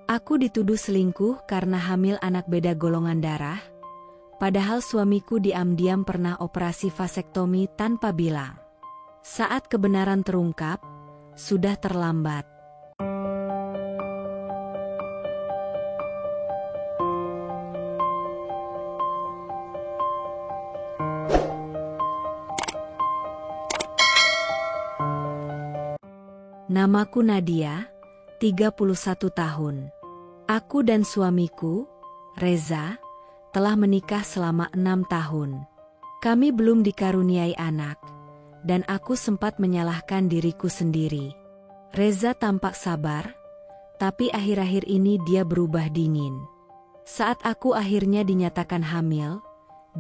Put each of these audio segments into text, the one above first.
Aku dituduh selingkuh karena hamil anak beda golongan darah, padahal suamiku diam-diam pernah operasi vasektomi tanpa bilang. Saat kebenaran terungkap, sudah terlambat. Namaku Nadia, 31 tahun. Aku dan suamiku, Reza, telah menikah selama 6 tahun. Kami belum dikaruniai anak, dan aku sempat menyalahkan diriku sendiri. Reza tampak sabar, tapi akhir-akhir ini dia berubah dingin. Saat aku akhirnya dinyatakan hamil,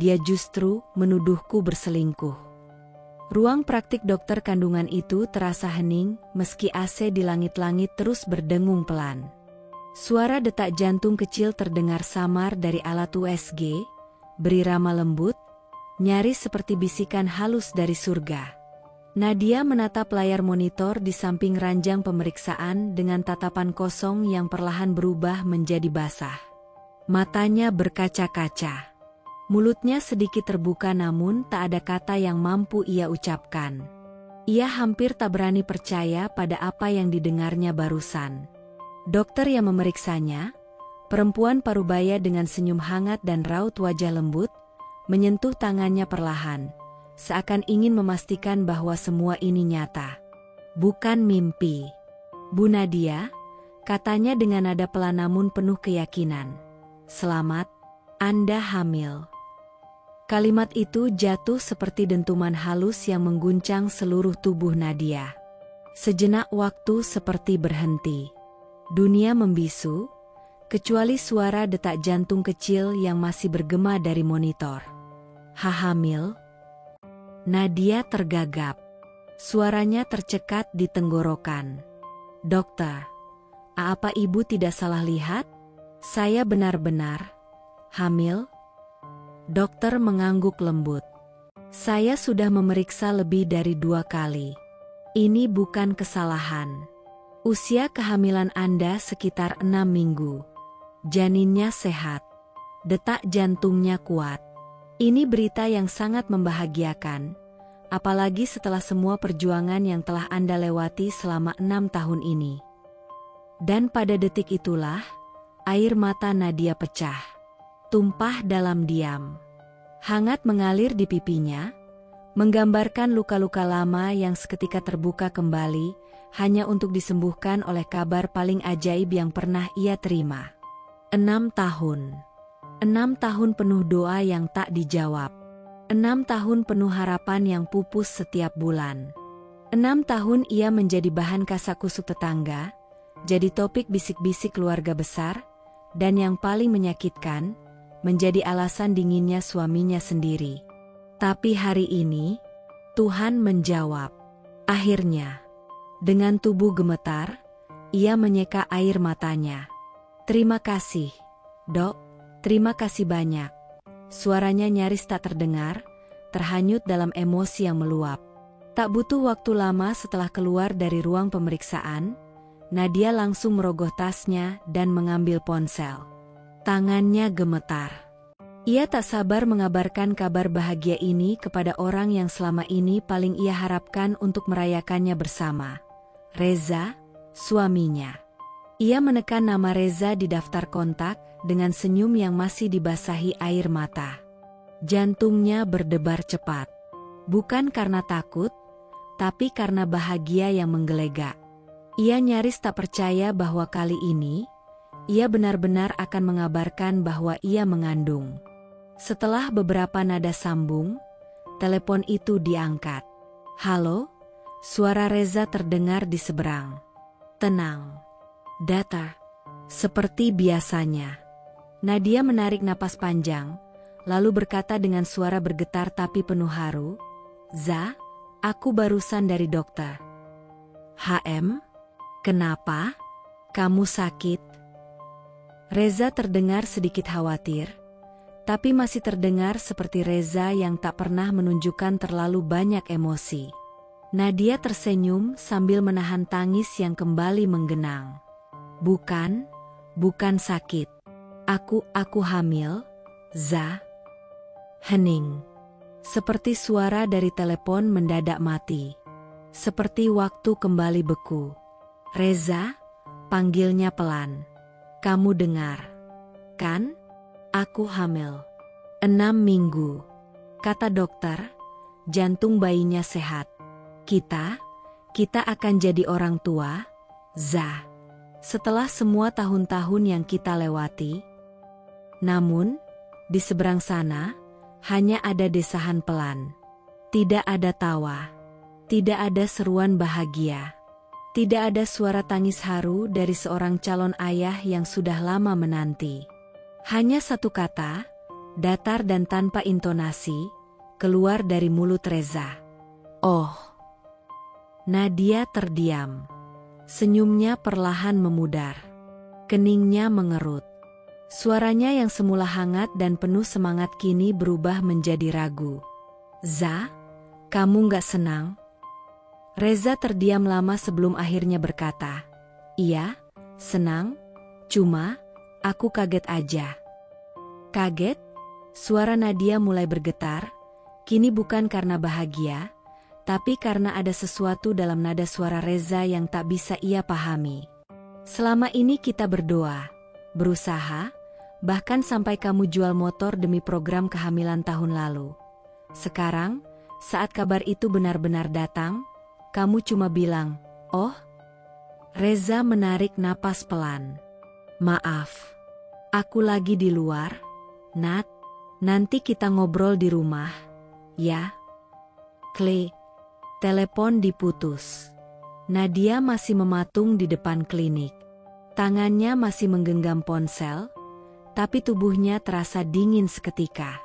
dia justru menuduhku berselingkuh. Ruang praktik dokter kandungan itu terasa hening meski AC di langit-langit terus berdengung pelan. Suara detak jantung kecil terdengar samar dari alat USG, berirama lembut, nyaris seperti bisikan halus dari surga. Nadia menatap layar monitor di samping ranjang pemeriksaan dengan tatapan kosong yang perlahan berubah menjadi basah. Matanya berkaca-kaca. Mulutnya sedikit terbuka namun tak ada kata yang mampu ia ucapkan. Ia hampir tak berani percaya pada apa yang didengarnya barusan. Dokter yang memeriksanya, perempuan parubaya dengan senyum hangat dan raut wajah lembut, menyentuh tangannya perlahan, seakan ingin memastikan bahwa semua ini nyata. Bukan mimpi. Bu Nadia, katanya dengan nada pelan namun penuh keyakinan. Selamat, Anda hamil. Kalimat itu jatuh seperti dentuman halus yang mengguncang seluruh tubuh Nadia. Sejenak waktu seperti berhenti. Dunia membisu, kecuali suara detak jantung kecil yang masih bergema dari monitor. Hamil? Nadia tergagap. Suaranya tercekat di tenggorokan. Dokter, apa ibu tidak salah lihat? Saya benar-benar hamil? Dokter mengangguk lembut. Saya sudah memeriksa lebih dari 2 kali. Ini bukan kesalahan. Usia kehamilan Anda sekitar 6 minggu. Janinnya sehat. Detak jantungnya kuat. Ini berita yang sangat membahagiakan, apalagi setelah semua perjuangan yang telah Anda lewati selama 6 tahun ini. Dan pada detik itulah, air mata Nadia pecah. Tumpah dalam diam. Hangat mengalir di pipinya, menggambarkan luka-luka lama yang seketika terbuka kembali, hanya untuk disembuhkan oleh kabar paling ajaib yang pernah ia terima. 6 tahun. 6 tahun penuh doa yang tak dijawab. 6 tahun penuh harapan yang pupus setiap bulan. 6 tahun ia menjadi bahan kasakusuk tetangga, jadi topik bisik-bisik keluarga besar, dan yang paling menyakitkan, menjadi alasan dinginnya suaminya sendiri. Tapi hari ini, Tuhan menjawab. Akhirnya, dengan tubuh gemetar, ia menyeka air matanya. Terima kasih, Dok. Terima kasih banyak. Suaranya nyaris tak terdengar, terhanyut dalam emosi yang meluap. Tak butuh waktu lama setelah keluar dari ruang pemeriksaan, Nadia langsung merogoh tasnya dan mengambil ponsel. Tangannya gemetar. Ia tak sabar mengabarkan kabar bahagia ini kepada orang yang selama ini paling ia harapkan untuk merayakannya bersama. Reza, suaminya. Ia menekan nama Reza di daftar kontak dengan senyum yang masih dibasahi air mata. Jantungnya berdebar cepat. Bukan karena takut, tapi karena bahagia yang menggelegak. Ia nyaris tak percaya bahwa kali ini, ia benar-benar akan mengabarkan bahwa ia mengandung. Setelah beberapa nada sambung, telepon itu diangkat. Halo? Suara Reza terdengar di seberang. Tenang. Data. Seperti biasanya. Nadia menarik napas panjang, lalu berkata dengan suara bergetar tapi penuh haru, "Za, aku barusan dari dokter." "HM? Kenapa? Kamu sakit?" Reza terdengar sedikit khawatir, tapi masih terdengar seperti Reza yang tak pernah menunjukkan terlalu banyak emosi. Nadia tersenyum sambil menahan tangis yang kembali menggenang. Bukan Bukan sakit. Aku hamil, Za. Hening. Seperti suara dari telepon mendadak mati. Seperti waktu kembali beku. Reza, panggilnya pelan. Kamu dengar, kan? Aku hamil. 6 minggu. Kata dokter, jantung bayinya sehat. Kita akan jadi orang tua, Za. Setelah semua tahun-tahun yang kita lewati. Namun, di seberang sana, hanya ada desahan pelan. Tidak ada tawa. Tidak ada seruan bahagia. Tidak ada suara tangis haru dari seorang calon ayah yang sudah lama menanti. Hanya satu kata, datar dan tanpa intonasi, keluar dari mulut Reza. Oh. Nadia terdiam. Senyumnya perlahan memudar. Keningnya mengerut. Suaranya yang semula hangat dan penuh semangat kini berubah menjadi ragu. Za, kamu gak senang? Reza terdiam lama sebelum akhirnya berkata, iya, senang, cuma, aku kaget aja. Kaget? Suara Nadia mulai bergetar, kini bukan karena bahagia, tapi karena ada sesuatu dalam nada suara Reza yang tak bisa ia pahami. Selama ini kita berdoa, berusaha, bahkan sampai kamu jual motor demi program kehamilan tahun lalu. Sekarang, saat kabar itu benar-benar datang, kamu cuma bilang, oh. Reza menarik napas pelan. Maaf, aku lagi di luar, Nat. Nanti kita ngobrol di rumah, ya. Klik. Telepon diputus. Nadia masih mematung di depan klinik. Tangannya masih menggenggam ponsel, tapi tubuhnya terasa dingin seketika.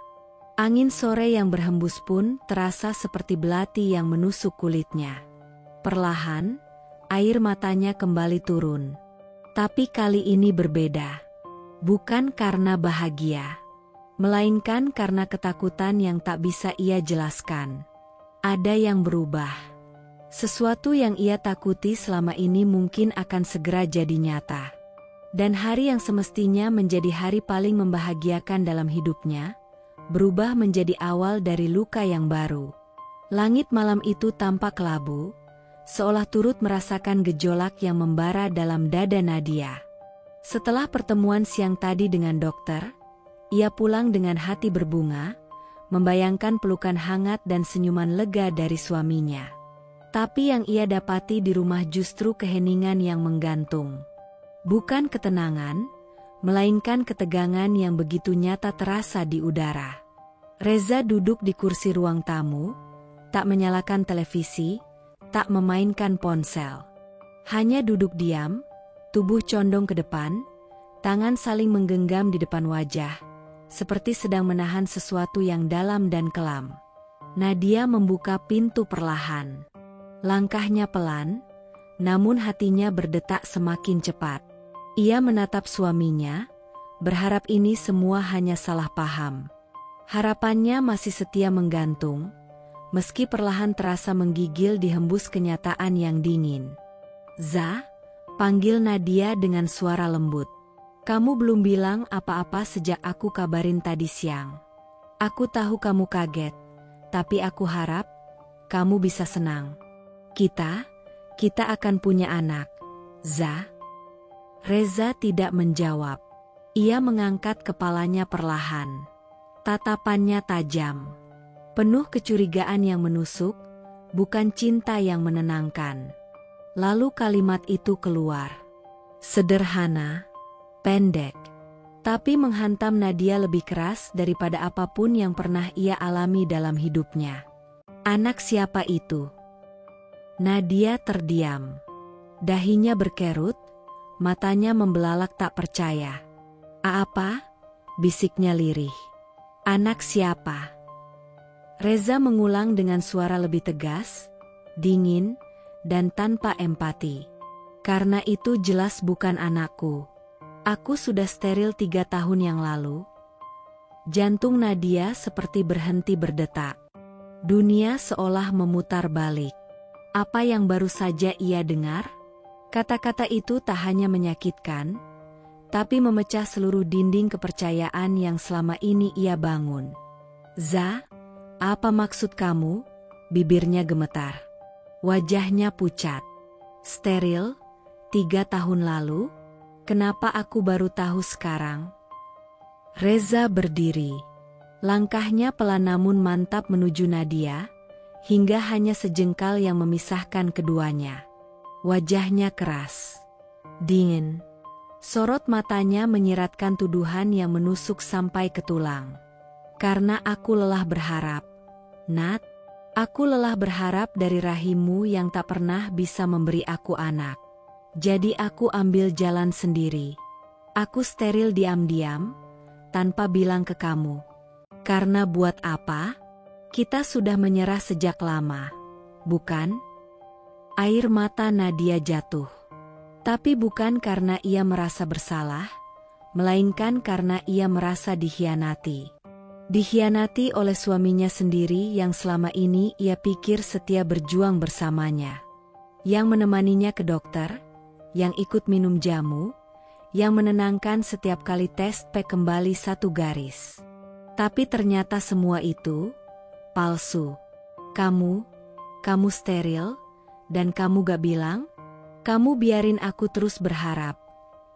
Angin sore yang berhembus pun terasa seperti belati yang menusuk kulitnya. Perlahan, air matanya kembali turun. Tapi kali ini berbeda. Bukan karena bahagia, melainkan karena ketakutan yang tak bisa ia jelaskan. Ada yang berubah. Sesuatu yang ia takuti selama ini mungkin akan segera jadi nyata. Dan hari yang semestinya menjadi hari paling membahagiakan dalam hidupnya, berubah menjadi awal dari luka yang baru. Langit malam itu tampak kelabu, seolah turut merasakan gejolak yang membara dalam dada Nadia. Setelah pertemuan siang tadi dengan dokter, ia pulang dengan hati berbunga, membayangkan pelukan hangat dan senyuman lega dari suaminya. Tapi yang ia dapati di rumah justru keheningan yang menggantung. Bukan ketenangan, melainkan ketegangan yang begitu nyata terasa di udara. Reza duduk di kursi ruang tamu, tak menyalakan televisi, tak memainkan ponsel. Hanya duduk diam, tubuh condong ke depan, tangan saling menggenggam di depan wajah, seperti sedang menahan sesuatu yang dalam dan kelam. Nadia membuka pintu perlahan. Langkahnya pelan, namun hatinya berdetak semakin cepat. Ia menatap suaminya, berharap ini semua hanya salah paham. Harapannya masih setia menggantung, meski perlahan terasa menggigil dihembus kenyataan yang dingin. Za, panggil Nadia dengan suara lembut. Kamu belum bilang apa-apa sejak aku kabarin tadi siang. Aku tahu kamu kaget, tapi aku harap kamu bisa senang. Kita akan punya anak, Za. Reza tidak menjawab. Ia mengangkat kepalanya perlahan. Tatapannya tajam, penuh kecurigaan yang menusuk, bukan cinta yang menenangkan. Lalu kalimat itu keluar. Sederhana, pendek, tapi menghantam Nadia lebih keras daripada apapun yang pernah ia alami dalam hidupnya. Anak siapa itu? Nadia terdiam. Dahinya berkerut, matanya membelalak tak percaya. Apa? Bisiknya lirih. Anak siapa? Reza mengulang dengan suara lebih tegas, dingin, dan tanpa empati. Karena itu jelas bukan anakku. Aku sudah steril 3 tahun yang lalu. Jantung Nadia seperti berhenti berdetak. Dunia seolah memutar balik. Apa yang baru saja ia dengar? Kata-kata itu tak hanya menyakitkan, tapi memecah seluruh dinding kepercayaan yang selama ini ia bangun. "Za, apa maksud kamu?" Bibirnya gemetar. Wajahnya pucat. "Steril? 3 tahun lalu? Kenapa aku baru tahu sekarang?" Reza berdiri. Langkahnya pelan namun mantap menuju Nadia, hingga hanya sejengkal yang memisahkan keduanya. Wajahnya keras, dingin. Sorot matanya menyiratkan tuduhan yang menusuk sampai ke tulang. "Karena aku lelah berharap, Nat. Aku lelah berharap dari rahimmu yang tak pernah bisa memberi aku anak. Jadi aku ambil jalan sendiri. Aku steril diam-diam, tanpa bilang ke kamu. Karena buat apa? Kita sudah menyerah sejak lama, bukan?" Air mata Nadia jatuh. Tapi bukan karena ia merasa bersalah, melainkan karena ia merasa dikhianati. Dikhianati oleh suaminya sendiri yang selama ini ia pikir setia berjuang bersamanya. Yang menemaninya ke dokter, yang ikut minum jamu, yang menenangkan setiap kali tes pack kembali satu garis. Tapi ternyata semua itu palsu. Kamu steril, dan kamu gak bilang? Kamu biarin aku terus berharap,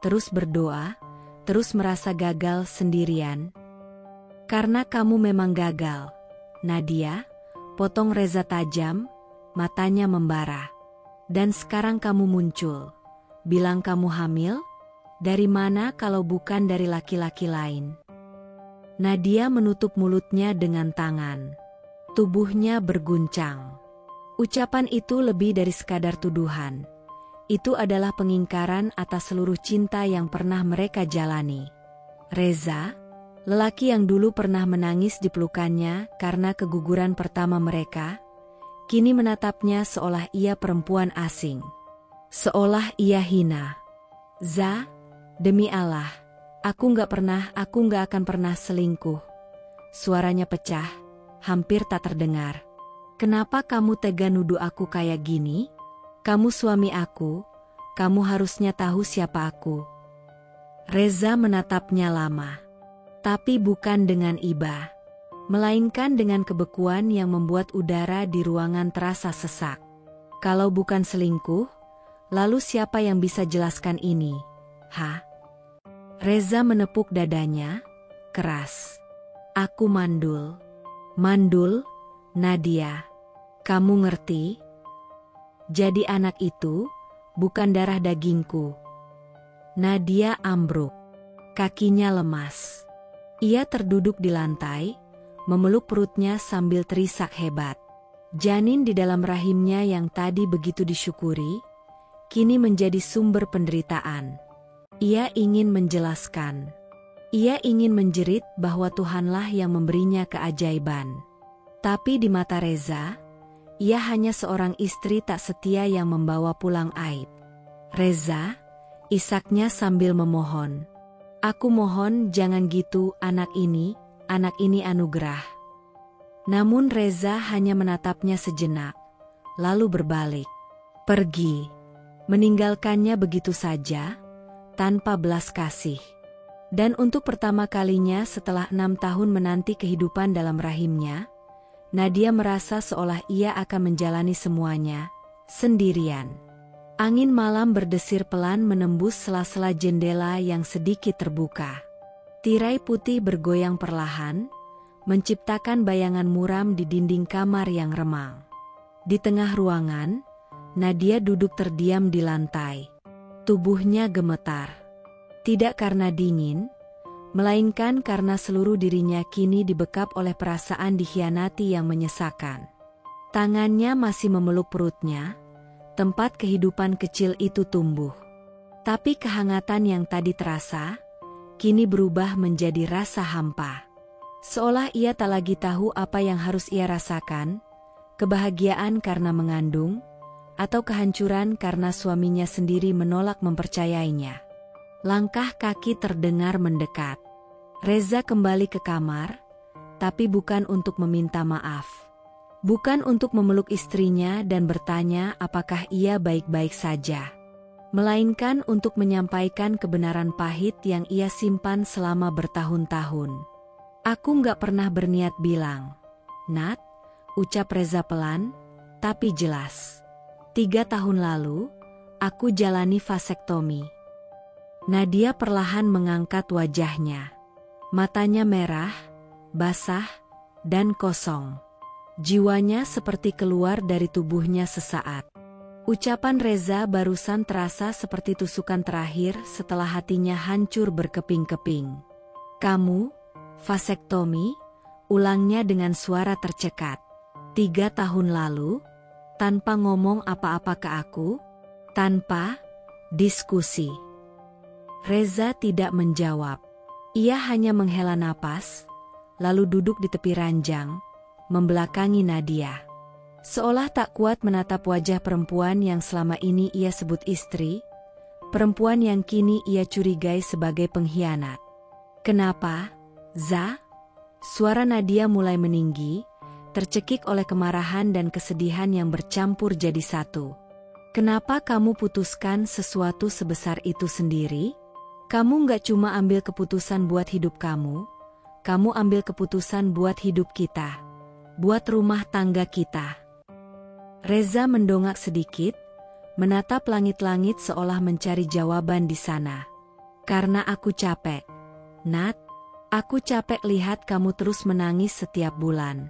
terus berdoa, terus merasa gagal sendirian. Karena kamu memang gagal, Nadia, potong Reza tajam, matanya membara. Dan sekarang kamu muncul, bilang kamu hamil? Dari mana kalau bukan dari laki-laki lain? Nadia menutup mulutnya dengan tangan. Tubuhnya berguncang. Ucapan itu lebih dari sekadar tuduhan. Itu adalah pengingkaran atas seluruh cinta yang pernah mereka jalani. Reza, lelaki yang dulu pernah menangis di pelukannya karena keguguran pertama mereka, kini menatapnya seolah ia perempuan asing. Seolah ia hina. "Za, demi Allah, aku gak akan pernah selingkuh." Suaranya pecah, hampir tak terdengar. "Kenapa kamu tega nuduh aku kayak gini? Kamu suami aku, kamu harusnya tahu siapa aku." Reza menatapnya lama. Tapi bukan dengan iba, melainkan dengan kebekuan yang membuat udara di ruangan terasa sesak. "Kalau bukan selingkuh, lalu siapa yang bisa jelaskan ini? Ha?" Reza menepuk dadanya, keras. "Aku mandul. Mandul, Nadia. Kamu ngerti? Jadi anak itu bukan darah dagingku." Nadia ambruk. Kakinya lemas. Ia terduduk di lantai, memeluk perutnya sambil terisak hebat. Janin di dalam rahimnya yang tadi begitu disyukuri, kini menjadi sumber penderitaan. Ia ingin menjelaskan. Ia ingin menjerit bahwa Tuhanlah yang memberinya keajaiban. Tapi di mata Reza, ia hanya seorang istri tak setia yang membawa pulang aib. "Reza," isaknya sambil memohon. "Aku mohon jangan gitu, anak ini anugerah." Namun Reza hanya menatapnya sejenak, lalu berbalik. Pergi. Meninggalkannya begitu saja, tanpa belas kasih. Dan untuk pertama kalinya setelah 6 tahun menanti kehidupan dalam rahimnya, Nadia merasa seolah ia akan menjalani semuanya sendirian. Angin malam berdesir pelan menembus sela-sela jendela yang sedikit terbuka. Tirai putih bergoyang perlahan, menciptakan bayangan muram di dinding kamar yang remang. Di tengah ruangan, Nadia duduk terdiam di lantai. Tubuhnya gemetar. Tidak karena dingin, melainkan karena seluruh dirinya kini dibekap oleh perasaan dikhianati yang menyesakan. Tangannya masih memeluk perutnya, tempat kehidupan kecil itu tumbuh. Tapi kehangatan yang tadi terasa, kini berubah menjadi rasa hampa. Seolah ia tak lagi tahu apa yang harus ia rasakan, kebahagiaan karena mengandung, atau kehancuran karena suaminya sendiri menolak mempercayainya. Langkah kaki terdengar mendekat. Reza kembali ke kamar, tapi bukan untuk meminta maaf. Bukan untuk memeluk istrinya dan bertanya apakah ia baik-baik saja. melainkan untuk menyampaikan kebenaran pahit yang ia simpan selama bertahun-tahun. Aku nggak pernah berniat bilang, "Nat," ucap Reza pelan, tapi jelas. 3 tahun lalu, aku jalani vasektomi. Nadia perlahan mengangkat wajahnya. Matanya merah, basah, dan kosong. Jiwanya seperti keluar dari tubuhnya sesaat. Ucapan Reza barusan terasa seperti tusukan terakhir setelah hatinya hancur berkeping-keping. "Kamu, vasektomi?" ulangnya dengan suara tercekat. 3 tahun lalu, tanpa ngomong apa-apa ke aku, tanpa diskusi. Reza tidak menjawab. Ia hanya menghela napas, lalu duduk di tepi ranjang, membelakangi Nadia. Seolah tak kuat menatap wajah perempuan yang selama ini ia sebut istri, perempuan yang kini ia curigai sebagai pengkhianat. "Kenapa, Za?" Suara Nadia mulai meninggi, tercekik oleh kemarahan dan kesedihan yang bercampur jadi satu. "Kenapa kamu putuskan sesuatu sebesar itu sendiri? Kamu nggak cuma ambil keputusan buat hidup kamu ambil keputusan buat hidup kita, buat rumah tangga kita." Reza mendongak sedikit, menatap langit-langit seolah mencari jawaban di sana. "Karena aku capek, Nat. Aku capek lihat kamu terus menangis setiap bulan.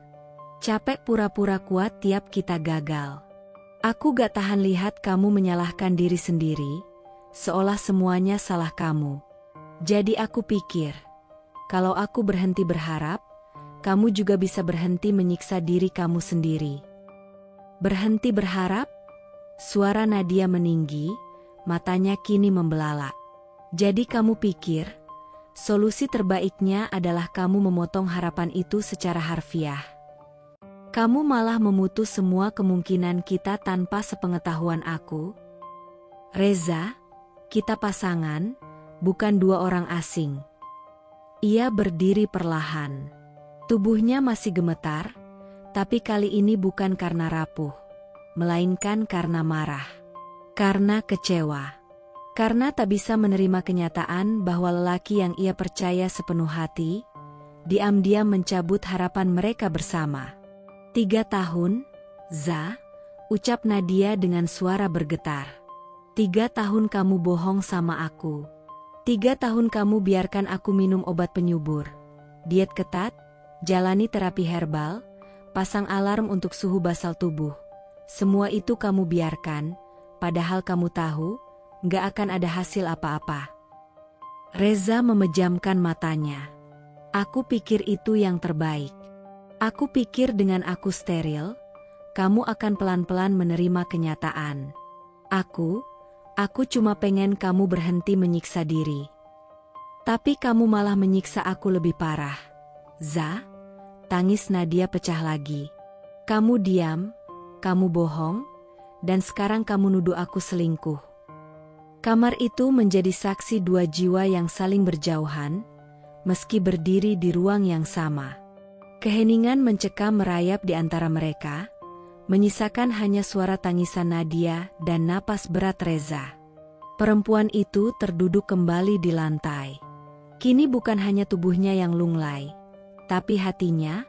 Capek pura-pura kuat tiap kita gagal. Aku gak tahan lihat kamu menyalahkan diri sendiri, seolah semuanya salah kamu. Jadi aku pikir, kalau aku berhenti berharap, kamu juga bisa berhenti menyiksa diri kamu sendiri." "Berhenti berharap?" Suara Nadia meninggi, matanya kini membelalak. "Jadi kamu pikir, solusi terbaiknya adalah kamu memotong harapan itu secara harfiah? Kamu malah memutus semua kemungkinan kita tanpa sepengetahuan aku?" "Reza, kita pasangan, bukan dua orang asing." Ia berdiri perlahan. Tubuhnya masih gemetar, tapi kali ini bukan karena rapuh, melainkan karena marah. Karena kecewa. Karena tak bisa menerima kenyataan bahwa lelaki yang ia percaya sepenuh hati, diam-diam mencabut harapan mereka bersama. 3 tahun, Za, ucap Nadia dengan suara bergetar. 3 tahun kamu bohong sama aku. 3 tahun kamu biarkan aku minum obat penyubur, diet ketat, jalani terapi herbal, pasang alarm untuk suhu basal tubuh. Semua itu kamu biarkan, padahal kamu tahu, gak akan ada hasil apa-apa. Reza memejamkan matanya. "Aku pikir itu yang terbaik. Aku pikir dengan aku steril, kamu akan pelan-pelan menerima kenyataan. Aku cuma pengen kamu berhenti menyiksa diri. Tapi kamu malah menyiksa aku lebih parah. Za." Tangis Nadia pecah lagi. "Kamu diam, kamu bohong, dan sekarang kamu nuduh aku selingkuh." Kamar itu menjadi saksi 2 jiwa yang saling berjauhan, meski berdiri di ruang yang sama. Keheningan mencekam merayap di antara mereka, menyisakan hanya suara tangisan Nadia dan napas berat Reza. Perempuan itu terduduk kembali di lantai. Kini bukan hanya tubuhnya yang lunglai, tapi hatinya,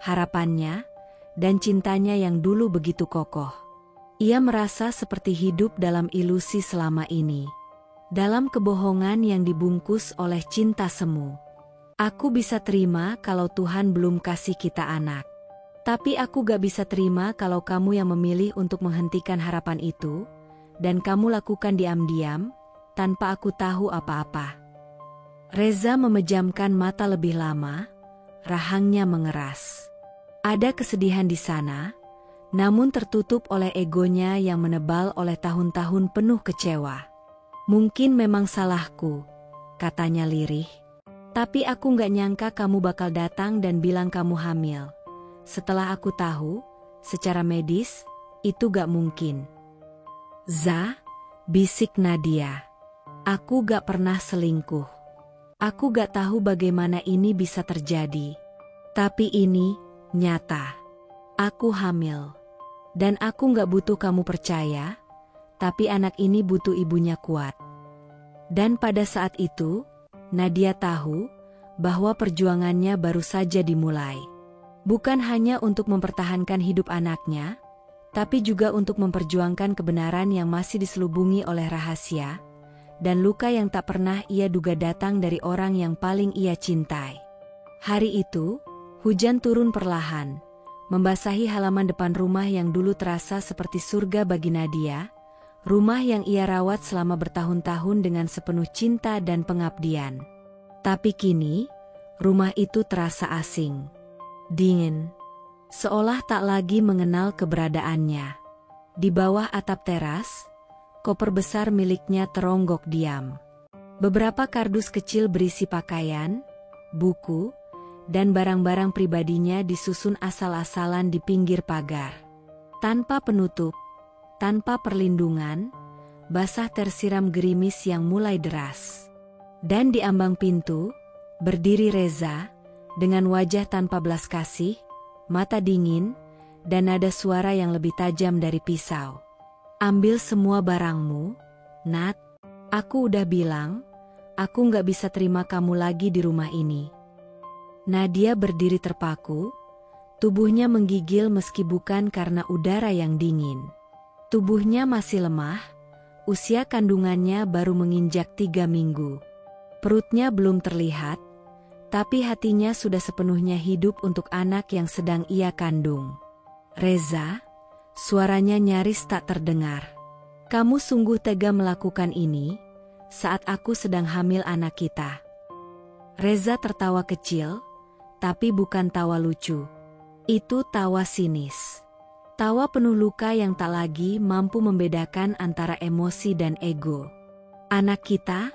harapannya, dan cintanya yang dulu begitu kokoh. Ia merasa seperti hidup dalam ilusi selama ini. Dalam kebohongan yang dibungkus oleh cinta semu. "Aku bisa terima kalau Tuhan belum kasih kita anak. Tapi aku gak bisa terima kalau kamu yang memilih untuk menghentikan harapan itu, dan kamu lakukan diam-diam, tanpa aku tahu apa-apa." Reza memejamkan mata lebih lama, rahangnya mengeras. Ada kesedihan di sana, namun tertutup oleh egonya yang menebal oleh tahun-tahun penuh kecewa. "Mungkin memang salahku," katanya lirih. "Tapi aku gak nyangka kamu bakal datang dan bilang kamu hamil. Setelah aku tahu, secara medis, itu gak mungkin." "Za," bisik Nadia. "Aku gak pernah selingkuh. Aku gak tahu bagaimana ini bisa terjadi. Tapi ini nyata. Aku hamil. Dan aku gak butuh kamu percaya, tapi anak ini butuh ibunya kuat. Dan pada saat itu, Nadia tahu bahwa perjuangannya baru saja dimulai. Bukan hanya untuk mempertahankan hidup anaknya, tapi juga untuk memperjuangkan kebenaran yang masih diselubungi oleh rahasia dan luka yang tak pernah ia duga datang dari orang yang paling ia cintai. Hari itu, hujan turun perlahan, membasahi halaman depan rumah yang dulu terasa seperti surga bagi Nadia, rumah yang ia rawat selama bertahun-tahun dengan sepenuh cinta dan pengabdian. Tapi kini, rumah itu terasa asing, dingin, seolah tak lagi mengenal keberadaannya. Di bawah atap teras, koper besar miliknya teronggok diam. Beberapa kardus kecil berisi pakaian, buku, dan barang-barang pribadinya disusun asal-asalan di pinggir pagar. Tanpa penutup, tanpa perlindungan, basah tersiram gerimis yang mulai deras. Dan di ambang pintu, berdiri Reza, dengan wajah tanpa belas kasih, mata dingin, dan nada suara yang lebih tajam dari pisau. Ambil semua barangmu, Nat. Aku udah bilang, aku nggak bisa terima kamu lagi di rumah ini. Nadia berdiri terpaku, tubuhnya menggigil meski bukan karena udara yang dingin. Tubuhnya masih lemah, usia kandungannya baru menginjak 3 minggu. Perutnya belum terlihat, tapi hatinya sudah sepenuhnya hidup untuk anak yang sedang ia kandung. Reza, suaranya nyaris tak terdengar. Kamu sungguh tega melakukan ini, saat aku sedang hamil anak kita. Reza tertawa kecil, tapi bukan tawa lucu. Itu tawa sinis. Tawa penuh luka yang tak lagi mampu membedakan antara emosi dan ego. Anak kita,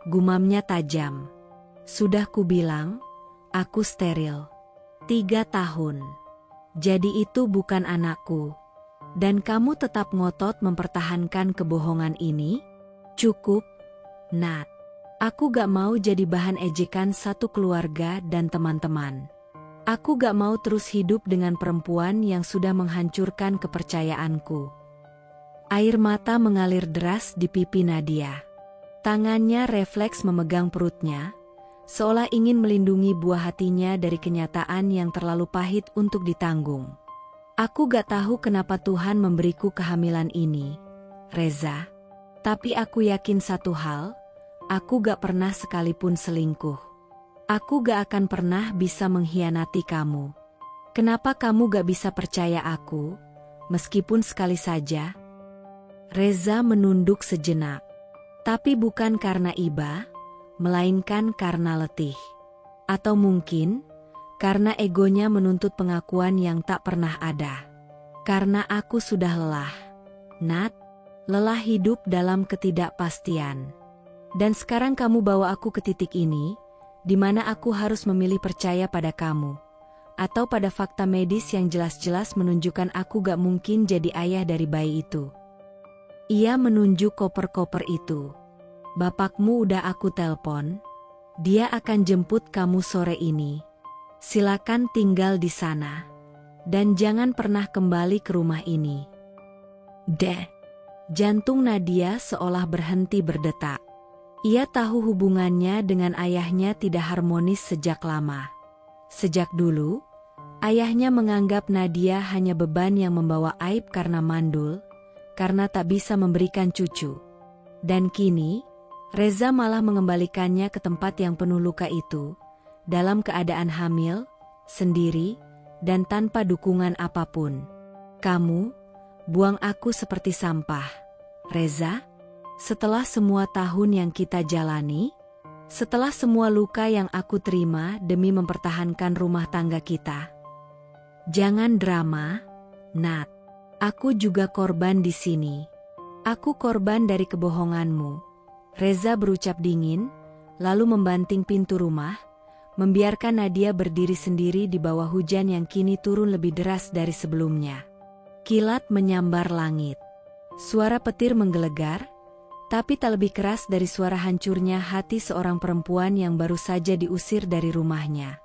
gumamnya tajam. Sudah kubilang, aku steril. 3 tahun. Jadi itu bukan anakku. Dan kamu tetap ngotot mempertahankan kebohongan ini? Cukup, Nat. Aku gak mau jadi bahan ejekan satu keluarga dan teman-teman. Aku gak mau terus hidup dengan perempuan yang sudah menghancurkan kepercayaanku. Air mata mengalir deras di pipi Nadia. Tangannya refleks memegang perutnya, seolah ingin melindungi buah hatinya dari kenyataan yang terlalu pahit untuk ditanggung. Aku gak tahu kenapa Tuhan memberiku kehamilan ini, Reza. Tapi aku yakin satu hal, aku gak pernah sekalipun selingkuh. Aku gak akan pernah bisa mengkhianati kamu. Kenapa kamu gak bisa percaya aku, meskipun sekali saja? Reza menunduk sejenak. Tapi bukan karena iba, melainkan karena letih. Atau mungkin, karena egonya menuntut pengakuan yang tak pernah ada. Karena aku sudah lelah, Nat, lelah hidup dalam ketidakpastian. Dan sekarang kamu bawa aku ke titik ini, di mana aku harus memilih percaya pada kamu, atau pada fakta medis yang jelas-jelas menunjukkan aku gak mungkin jadi ayah dari bayi itu. Ia menunjuk koper-koper itu. Bapakmu udah aku telpon, dia akan jemput kamu sore ini. Silakan tinggal di sana. Dan jangan pernah kembali ke rumah ini. Jantung Nadia seolah berhenti berdetak. Ia tahu hubungannya dengan ayahnya tidak harmonis sejak lama. Sejak dulu, ayahnya menganggap Nadia hanya beban yang membawa aib karena mandul, karena tak bisa memberikan cucu. Dan kini, Reza malah mengembalikannya ke tempat yang penuh luka itu, dalam keadaan hamil, sendiri, dan tanpa dukungan apapun. Kamu, buang aku seperti sampah, Reza? Setelah semua tahun yang kita jalani, setelah semua luka yang aku terima demi mempertahankan rumah tangga kita. Jangan drama, Nat. Aku juga korban di sini. Aku korban dari kebohonganmu. Reza berucap dingin, lalu membanting pintu rumah, membiarkan Nadia berdiri sendiri di bawah hujan yang kini turun lebih deras dari sebelumnya. Kilat menyambar langit. Suara petir menggelegar, tapi tak lebih keras dari suara hancurnya hati seorang perempuan yang baru saja diusir dari rumahnya.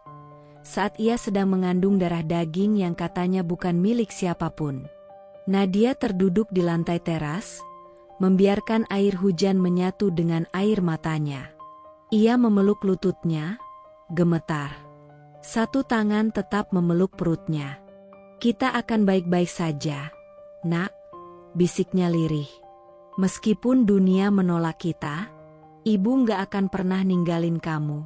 Saat ia sedang mengandung darah daging yang katanya bukan milik siapapun. Nadia terduduk di lantai teras, membiarkan air hujan menyatu dengan air matanya. Ia memeluk lututnya, gemetar. Satu tangan tetap memeluk perutnya. "Kita akan baik-baik saja, Nak," bisiknya lirih. "Meskipun dunia menolak kita, Ibu nggak akan pernah ninggalin kamu."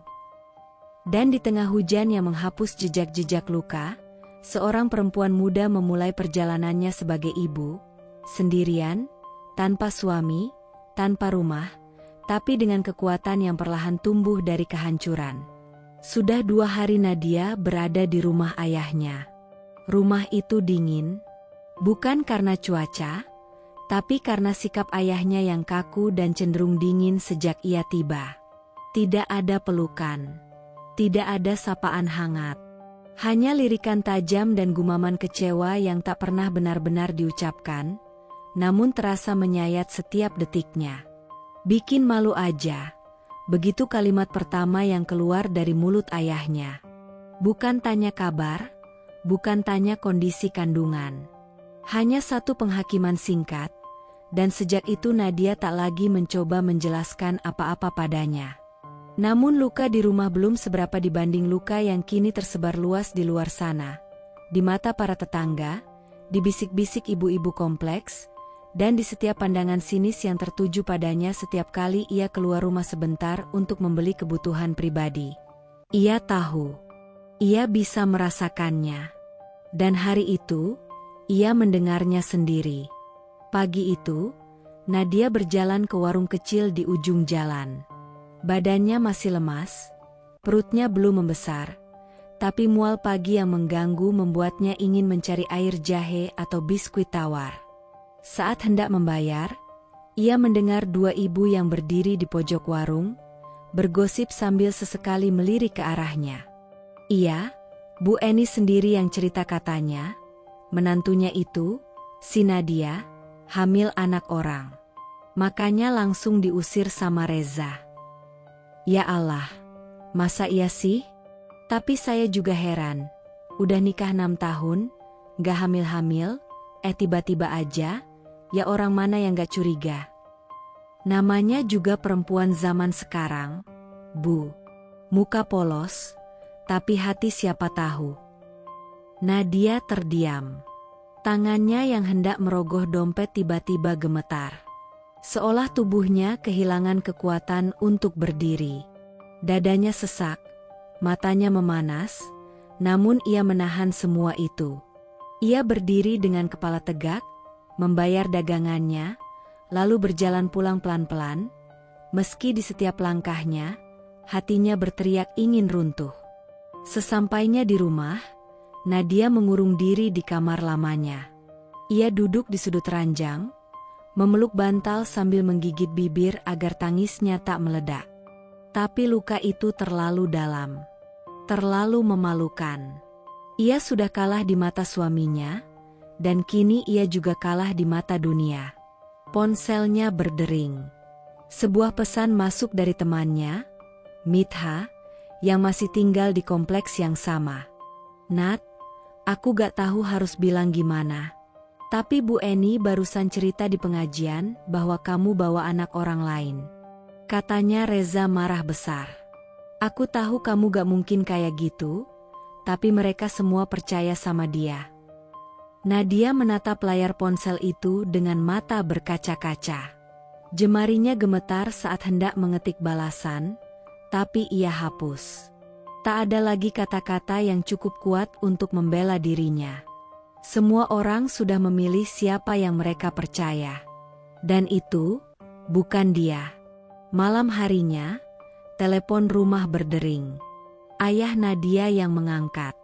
Dan di tengah hujan yang menghapus jejak-jejak luka, seorang perempuan muda memulai perjalanannya sebagai ibu, sendirian, tanpa suami, tanpa rumah, tapi dengan kekuatan yang perlahan tumbuh dari kehancuran. Sudah 2 hari Nadia berada di rumah ayahnya. Rumah itu dingin, bukan karena cuaca, tapi karena sikap ayahnya yang kaku dan cenderung dingin sejak ia tiba. Tidak ada pelukan, tidak ada sapaan hangat. Hanya lirikan tajam dan gumaman kecewa yang tak pernah benar-benar diucapkan, namun terasa menyayat setiap detiknya. "Bikin malu aja," begitu kalimat pertama yang keluar dari mulut ayahnya. Bukan tanya kabar, bukan tanya kondisi kandungan. Hanya satu penghakiman singkat, dan sejak itu Nadia tak lagi mencoba menjelaskan apa-apa padanya. Namun luka di rumah belum seberapa dibanding luka yang kini tersebar luas di luar sana. Di mata para tetangga, di bisik-bisik ibu-ibu kompleks, dan di setiap pandangan sinis yang tertuju padanya setiap kali ia keluar rumah sebentar untuk membeli kebutuhan pribadi. Ia tahu, ia bisa merasakannya. Dan hari itu, ia mendengarnya sendiri. Pagi itu, Nadia berjalan ke warung kecil di ujung jalan. Badannya masih lemas, perutnya belum membesar, tapi mual pagi yang mengganggu membuatnya ingin mencari air jahe atau biskuit tawar. Saat hendak membayar, ia mendengar 2 ibu yang berdiri di pojok warung, bergosip sambil sesekali melirik ke arahnya. Iya, Bu Eni sendiri yang cerita katanya, menantunya itu, si Nadia, hamil anak orang. Makanya langsung diusir sama Reza. Ya Allah, masa iya sih? Tapi saya juga heran, udah nikah 6 tahun, gak hamil-hamil, tiba-tiba aja, ya orang mana yang gak curiga? Namanya juga perempuan zaman sekarang, Bu. Muka polos, tapi hati siapa tahu. Nadia terdiam. Tangannya yang hendak merogoh dompet tiba-tiba gemetar. Seolah tubuhnya kehilangan kekuatan untuk berdiri. Dadanya sesak, matanya memanas, namun ia menahan semua itu. Ia berdiri dengan kepala tegak, membayar dagangannya, lalu berjalan pulang pelan-pelan. Meski di setiap langkahnya, hatinya berteriak ingin runtuh. Sesampainya di rumah, Nadia mengurung diri di kamar lamanya. Ia duduk di sudut ranjang, memeluk bantal sambil menggigit bibir agar tangisnya tak meledak. Tapi luka itu terlalu dalam, terlalu memalukan. Ia sudah kalah di mata suaminya, dan kini ia juga kalah di mata dunia. Ponselnya berdering. Sebuah pesan masuk dari temannya, Mitha, yang masih tinggal di kompleks yang sama. "Nat, aku gak tahu harus bilang gimana. Tapi Bu Eni barusan cerita di pengajian bahwa kamu bawa anak orang lain. Katanya Reza marah besar. Aku tahu kamu gak mungkin kayak gitu, tapi mereka semua percaya sama dia." Nadia menatap layar ponsel itu dengan mata berkaca-kaca. Jemarinya gemetar saat hendak mengetik balasan, tapi ia hapus. Tak ada lagi kata-kata yang cukup kuat untuk membela dirinya. Semua orang sudah memilih siapa yang mereka percaya. Dan itu, bukan dia. Malam harinya, telepon rumah berdering. Ayah Nadia yang mengangkat.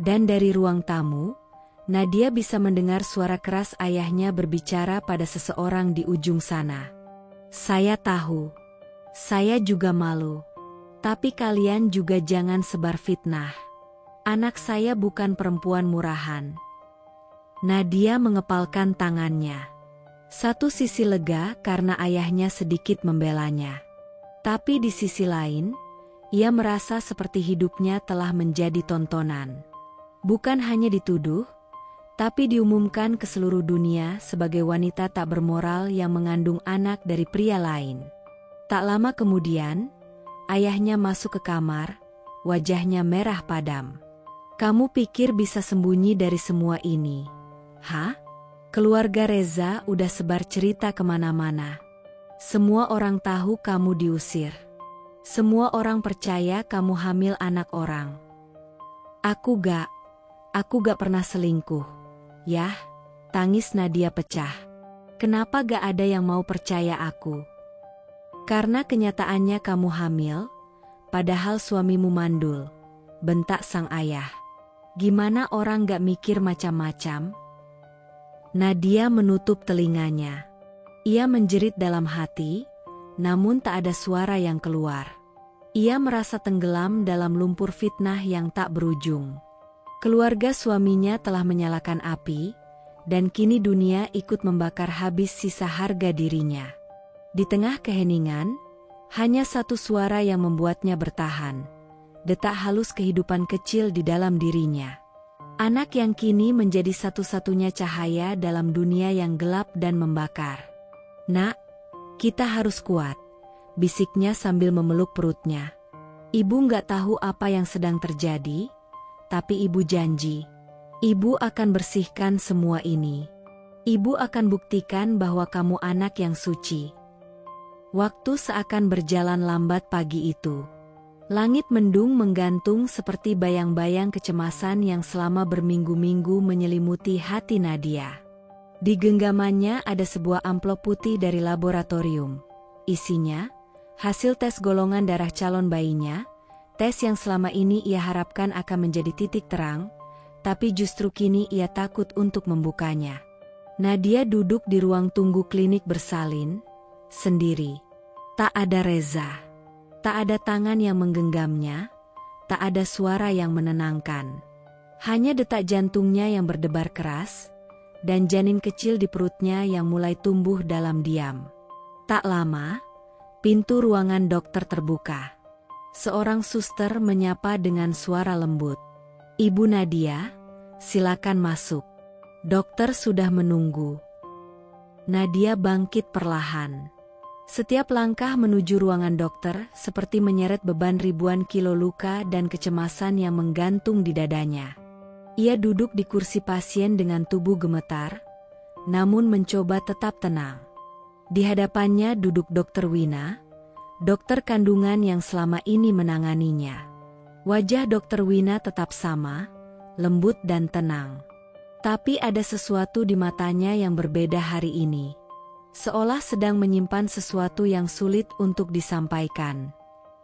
Dan dari ruang tamu, Nadia bisa mendengar suara keras ayahnya berbicara pada seseorang di ujung sana. "Saya tahu. Saya juga malu. Tapi kalian juga jangan sebar fitnah. Anak saya bukan perempuan murahan." Nadia mengepalkan tangannya. Satu sisi lega karena ayahnya sedikit membelanya. Tapi di sisi lain, ia merasa seperti hidupnya telah menjadi tontonan. Bukan hanya dituduh, tapi diumumkan ke seluruh dunia sebagai wanita tak bermoral yang mengandung anak dari pria lain. Tak lama kemudian, ayahnya masuk ke kamar, wajahnya merah padam. "Kamu pikir bisa sembunyi dari semua ini? Hah? Keluarga Reza udah sebar cerita kemana-mana. Semua orang tahu kamu diusir. Semua orang percaya kamu hamil anak orang. Aku gak pernah selingkuh." "Yah," tangis Nadia pecah. "Kenapa gak ada yang mau percaya aku?" "Karena kenyataannya kamu hamil, padahal suamimu mandul," bentak sang ayah. "Gimana orang gak mikir macam-macam?" Nadia menutup telinganya. Ia menjerit dalam hati, namun tak ada suara yang keluar. Ia merasa tenggelam dalam lumpur fitnah yang tak berujung. Keluarga suaminya telah menyalakan api, dan kini dunia ikut membakar habis sisa harga dirinya. Di tengah keheningan, hanya satu suara yang membuatnya bertahan. Detak halus kehidupan kecil di dalam dirinya. Anak yang kini menjadi satu-satunya cahaya dalam dunia yang gelap dan membakar. "Nak, kita harus kuat," bisiknya sambil memeluk perutnya. "Ibu nggak tahu apa yang sedang terjadi, tapi ibu janji, ibu akan bersihkan semua ini. Ibu akan buktikan bahwa kamu anak yang suci." Waktu seakan berjalan lambat pagi itu. Langit mendung menggantung seperti bayang-bayang kecemasan yang selama berminggu-minggu menyelimuti hati Nadia. Di genggamannya ada sebuah amplop putih dari laboratorium. Isinya, hasil tes golongan darah calon bayinya, tes yang selama ini ia harapkan akan menjadi titik terang, tapi justru kini ia takut untuk membukanya. Nadia duduk di ruang tunggu klinik bersalin, sendiri. Tak ada Reza. Tak ada tangan yang menggenggamnya, tak ada suara yang menenangkan. Hanya detak jantungnya yang berdebar keras, dan janin kecil di perutnya yang mulai tumbuh dalam diam. Tak lama, pintu ruangan dokter terbuka. Seorang suster menyapa dengan suara lembut. "Ibu Nadia, silakan masuk. Dokter sudah menunggu." Nadia bangkit perlahan. Setiap langkah menuju ruangan dokter seperti menyeret beban ribuan kilo luka dan kecemasan yang menggantung di dadanya. Ia duduk di kursi pasien dengan tubuh gemetar, namun mencoba tetap tenang. Di hadapannya duduk Dr. Wina, dokter kandungan yang selama ini menanganinya. Wajah Dr. Wina tetap sama, lembut dan tenang. Tapi ada sesuatu di matanya yang berbeda hari ini. Seolah sedang menyimpan sesuatu yang sulit untuk disampaikan.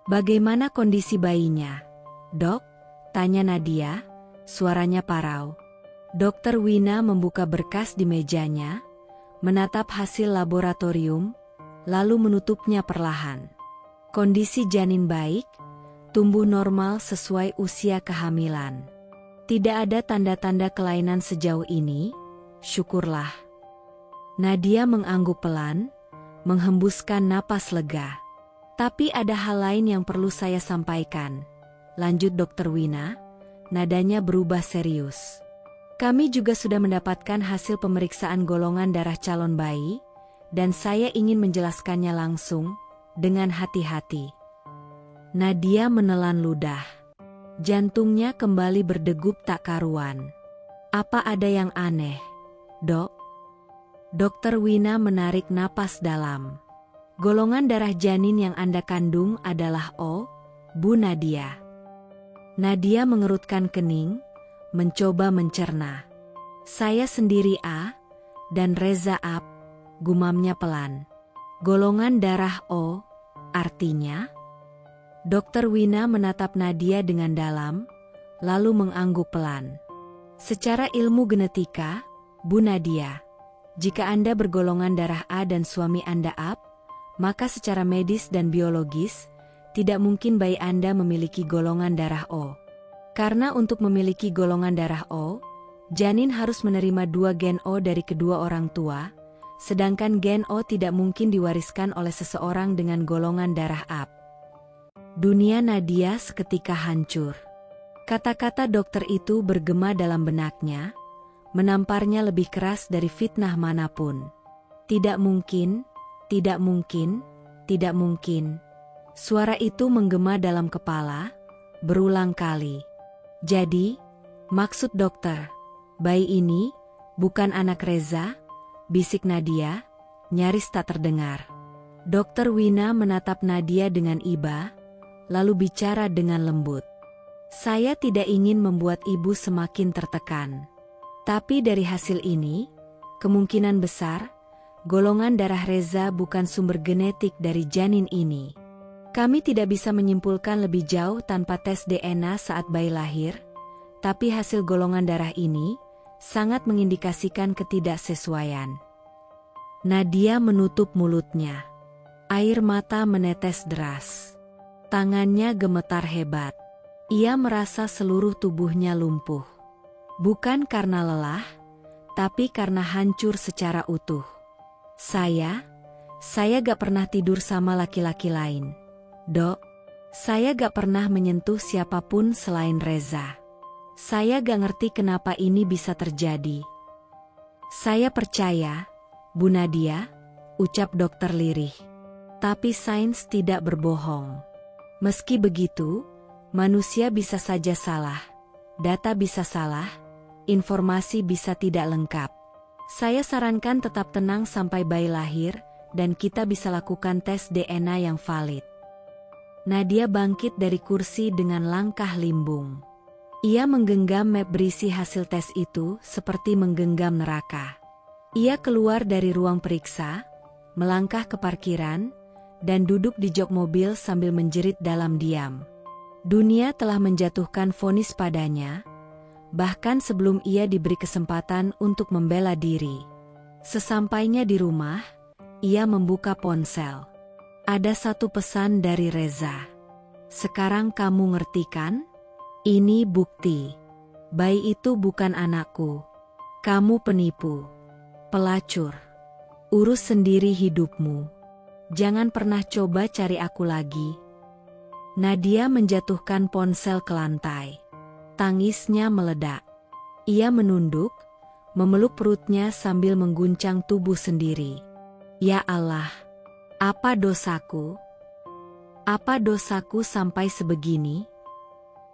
"Bagaimana kondisi bayinya, Dok?" tanya Nadia, suaranya parau. Dokter Wina membuka berkas di mejanya, menatap hasil laboratorium, lalu menutupnya perlahan. "Kondisi janin baik, tumbuh normal sesuai usia kehamilan. Tidak ada tanda-tanda kelainan sejauh ini, syukurlah." Nadia mengangguk pelan, menghembuskan napas lega. "Tapi ada hal lain yang perlu saya sampaikan," lanjut Dr. Wina, nadanya berubah serius. "Kami juga sudah mendapatkan hasil pemeriksaan golongan darah calon bayi, dan saya ingin menjelaskannya langsung, dengan hati-hati." Nadia menelan ludah. Jantungnya kembali berdegup tak karuan. "Apa ada yang aneh, Dok?" Dokter Wina menarik napas dalam. "Golongan darah janin yang Anda kandung adalah O, Bu Nadia." Nadia mengerutkan kening, mencoba mencerna. "Saya sendiri A, dan Reza AB," gumamnya pelan. "Golongan darah O, artinya?" Dokter Wina menatap Nadia dengan dalam, lalu mengangguk pelan. "Secara ilmu genetika, Bu Nadia, jika Anda bergolongan darah A dan suami Anda AB, maka secara medis dan biologis, tidak mungkin bayi Anda memiliki golongan darah O. Karena untuk memiliki golongan darah O, janin harus menerima 2 gen O dari kedua orang tua, sedangkan gen O tidak mungkin diwariskan oleh seseorang dengan golongan darah AB. Dunia Nadia seketika hancur. Kata-kata dokter itu bergema dalam benaknya, menamparnya lebih keras dari fitnah manapun. Tidak mungkin, tidak mungkin, tidak mungkin. Suara itu menggema dalam kepala, berulang kali. Jadi, maksud dokter, bayi ini bukan anak Reza? Bisik Nadia, nyaris tak terdengar. Dokter Wina menatap Nadia dengan iba, lalu bicara dengan lembut. Saya tidak ingin membuat ibu semakin tertekan. Tapi dari hasil ini, kemungkinan besar, golongan darah Reza bukan sumber genetik dari janin ini. Kami tidak bisa menyimpulkan lebih jauh tanpa tes DNA saat bayi lahir, tapi hasil golongan darah ini sangat mengindikasikan ketidaksesuaian. Nadia menutup mulutnya. Air mata menetes deras. Tangannya gemetar hebat. Ia merasa seluruh tubuhnya lumpuh. Bukan karena lelah, tapi karena hancur secara utuh. Saya gak pernah tidur sama laki-laki lain. Dok, saya gak pernah menyentuh siapapun selain Reza. Saya gak ngerti kenapa ini bisa terjadi. Saya percaya, Bu Nadia, ucap dokter lirih. Tapi sains tidak berbohong. Meski begitu, manusia bisa saja salah. Data bisa salah, informasi bisa tidak lengkap. Saya sarankan tetap tenang sampai bayi lahir, dan kita bisa lakukan tes DNA yang valid. Nadia bangkit dari kursi dengan langkah limbung. Ia menggenggam map berisi hasil tes itu seperti menggenggam neraka. Ia keluar dari ruang periksa, melangkah ke parkiran, dan duduk di jok mobil sambil menjerit dalam diam. Dunia telah menjatuhkan vonis padanya, bahkan sebelum ia diberi kesempatan untuk membela diri. Sesampainya di rumah, ia membuka ponsel. Ada satu pesan dari Reza. Sekarang kamu ngerti kan? Ini bukti. Bayi itu bukan anakku. Kamu penipu. Pelacur. Urus sendiri hidupmu. Jangan pernah coba cari aku lagi. Nadia menjatuhkan ponsel ke lantai. Tangisnya meledak. Ia menunduk, memeluk perutnya sambil mengguncang tubuh sendiri. Ya Allah, apa dosaku? Apa dosaku sampai sebegini?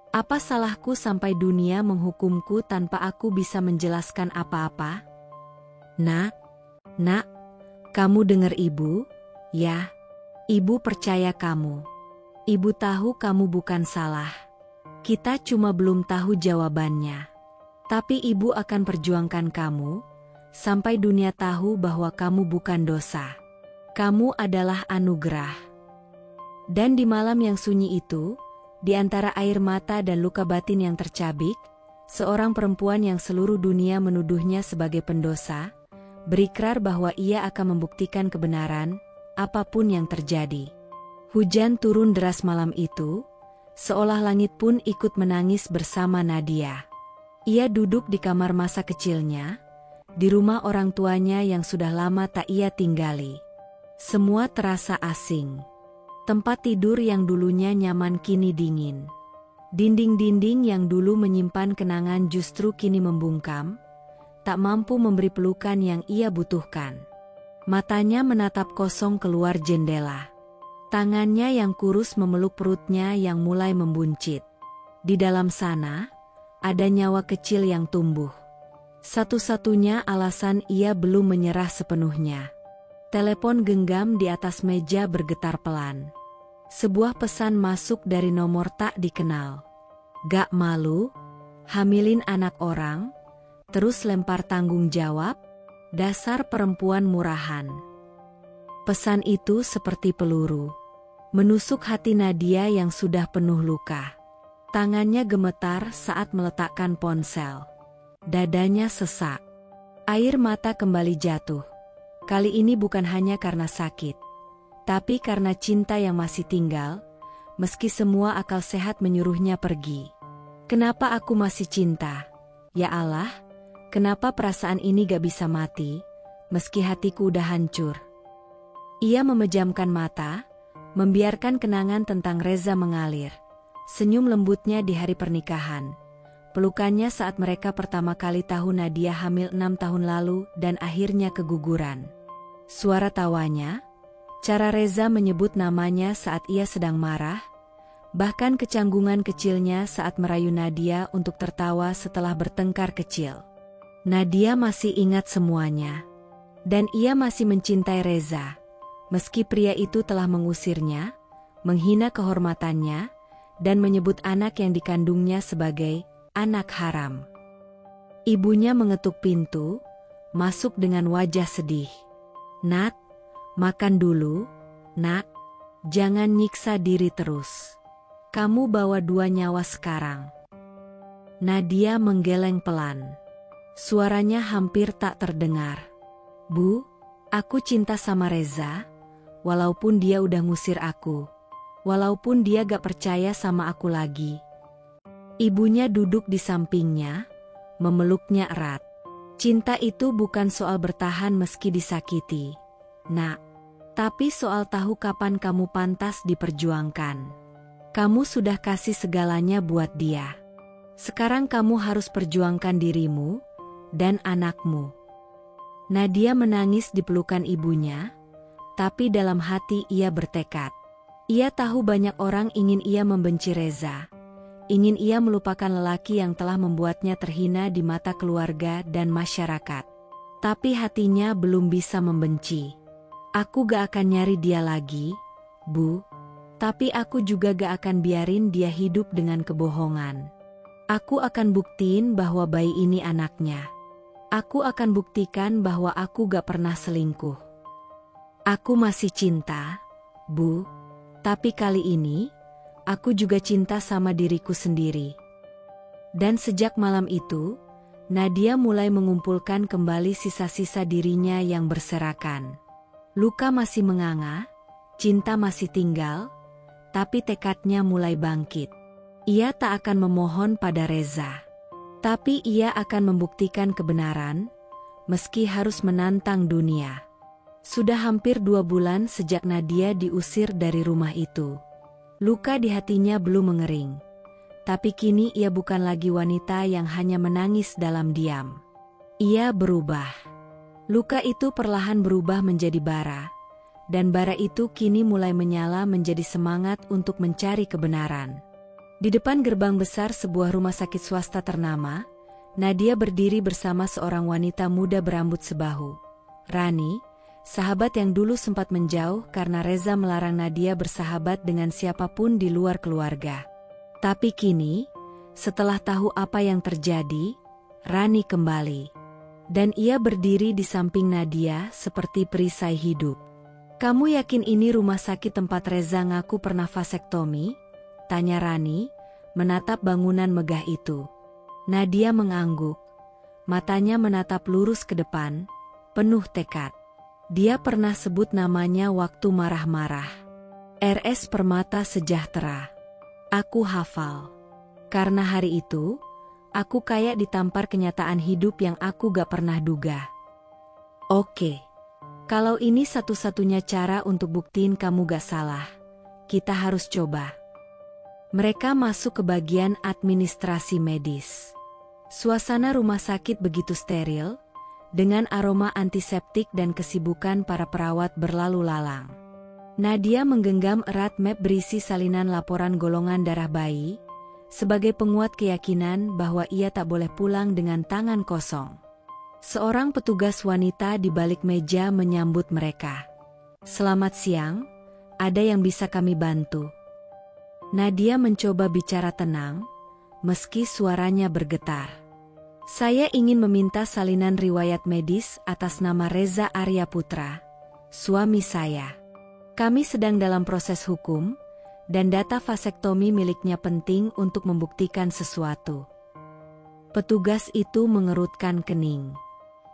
Apa salahku sampai dunia menghukumku tanpa aku bisa menjelaskan apa-apa? Nak, kamu dengar ibu? Ya, ibu percaya kamu. Ibu tahu kamu bukan salah. Kita cuma belum tahu jawabannya. Tapi ibu akan perjuangkan kamu, sampai dunia tahu bahwa kamu bukan dosa. Kamu adalah anugerah. Dan di malam yang sunyi itu, di antara air mata dan luka batin yang tercabik, seorang perempuan yang seluruh dunia menuduhnya sebagai pendosa, berikrar bahwa ia akan membuktikan kebenaran, apapun yang terjadi. Hujan turun deras malam itu, seolah langit pun ikut menangis bersama Nadia. Ia duduk di kamar masa kecilnya, di rumah orang tuanya yang sudah lama tak ia tinggali. Semua terasa asing. Tempat tidur yang dulunya nyaman kini dingin. Dinding-dinding yang dulu menyimpan kenangan justru kini membungkam, tak mampu memberi pelukan yang ia butuhkan. Matanya menatap kosong keluar jendela. Tangannya yang kurus memeluk perutnya yang mulai membuncit. Di dalam sana, ada nyawa kecil yang tumbuh. Satu-satunya alasan ia belum menyerah sepenuhnya. Telepon genggam di atas meja bergetar pelan. Sebuah pesan masuk dari nomor tak dikenal. Gak malu? Hamilin anak orang? Terus lempar tanggung jawab? Dasar perempuan murahan. Pesan itu seperti peluru. Menusuk hati Nadia yang sudah penuh luka. Tangannya gemetar saat meletakkan ponsel. Dadanya sesak. Air mata kembali jatuh. Kali ini bukan hanya karena sakit, tapi karena cinta yang masih tinggal, meski semua akal sehat menyuruhnya pergi. Kenapa aku masih cinta? Ya Allah, kenapa perasaan ini gak bisa mati, meski hatiku udah hancur? Ia memejamkan mata, membiarkan kenangan tentang Reza mengalir. Senyum lembutnya di hari pernikahan. pelukannya saat mereka pertama kali tahu Nadia hamil 6 tahun lalu dan akhirnya keguguran. Suara tawanya, cara Reza menyebut namanya saat ia sedang marah, bahkan kecanggungan kecilnya saat merayu Nadia untuk tertawa setelah bertengkar kecil. Nadia masih ingat semuanya. Dan ia masih mencintai Reza, meski pria itu telah mengusirnya, menghina kehormatannya, dan menyebut anak yang dikandungnya sebagai anak haram. Ibunya mengetuk pintu, masuk dengan wajah sedih. "Nak, makan dulu, nak. Jangan nyiksa diri terus. Kamu bawa 2 nyawa sekarang." Nadia menggeleng pelan. Suaranya hampir tak terdengar. "Bu, aku cinta sama Reza, walaupun dia udah ngusir aku. Walaupun dia gak percaya sama aku lagi." Ibunya duduk di sampingnya, memeluknya erat. "Cinta itu bukan soal bertahan meski disakiti, Nak. Tapi soal tahu kapan kamu pantas diperjuangkan. Kamu sudah kasih segalanya buat dia. Sekarang kamu harus perjuangkan dirimu dan anakmu." Nadia menangis di pelukan ibunya, tapi dalam hati ia bertekad. Ia tahu banyak orang ingin ia membenci Reza, ingin ia melupakan lelaki yang telah membuatnya terhina di mata keluarga dan masyarakat. Tapi hatinya belum bisa membenci. "Aku gak akan nyari dia lagi, Bu. Tapi aku juga gak akan biarin dia hidup dengan kebohongan. Aku akan buktiin bahwa bayi ini anaknya. Aku akan buktikan bahwa aku gak pernah selingkuh. Aku masih cinta, Bu. Tapi kali ini, aku juga cinta sama diriku sendiri." Dan sejak malam itu, Nadia mulai mengumpulkan kembali sisa-sisa dirinya yang berserakan. Luka masih menganga, cinta masih tinggal, tapi tekadnya mulai bangkit. Ia tak akan memohon pada Reza. Tapi ia akan membuktikan kebenaran, meski harus menantang dunia. Sudah hampir 2 bulan sejak Nadia diusir dari rumah itu. Luka di hatinya belum mengering. Tapi kini ia bukan lagi wanita yang hanya menangis dalam diam. Ia berubah. Luka itu perlahan berubah menjadi bara. Dan bara itu kini mulai menyala menjadi semangat untuk mencari kebenaran. Di depan gerbang besar sebuah rumah sakit swasta ternama, Nadia berdiri bersama seorang wanita muda berambut sebahu. Rani, sahabat yang dulu sempat menjauh karena Reza melarang Nadia bersahabat dengan siapapun di luar keluarga. Tapi kini, setelah tahu apa yang terjadi, Rani kembali. Dan ia berdiri di samping Nadia seperti perisai hidup. "Kamu yakin ini rumah sakit tempat Reza ngaku pernah vasektomi?" tanya Rani, menatap bangunan megah itu. Nadia mengangguk, matanya menatap lurus ke depan, penuh tekad. Dia pernah sebut namanya waktu marah-marah. RS Permata Sejahtera. Aku hafal. Karena hari itu, aku kayak ditampar kenyataan hidup yang aku gak pernah duga. Oke, kalau ini satu-satunya cara untuk buktiin kamu gak salah, kita harus coba. Mereka masuk ke bagian administrasi medis. Suasana rumah sakit begitu steril, dengan aroma antiseptik dan kesibukan para perawat berlalu lalang. Nadia menggenggam erat map berisi salinan laporan golongan darah bayi, sebagai penguat keyakinan bahwa ia tak boleh pulang dengan tangan kosong. Seorang petugas wanita di balik meja menyambut mereka. "Selamat siang, ada yang bisa kami bantu?" Nadia mencoba bicara tenang, meski suaranya bergetar. "Saya ingin meminta salinan riwayat medis atas nama Reza Arya Putra, suami saya. Kami sedang dalam proses hukum, dan data vasektomi miliknya penting untuk membuktikan sesuatu." Petugas itu mengerutkan kening.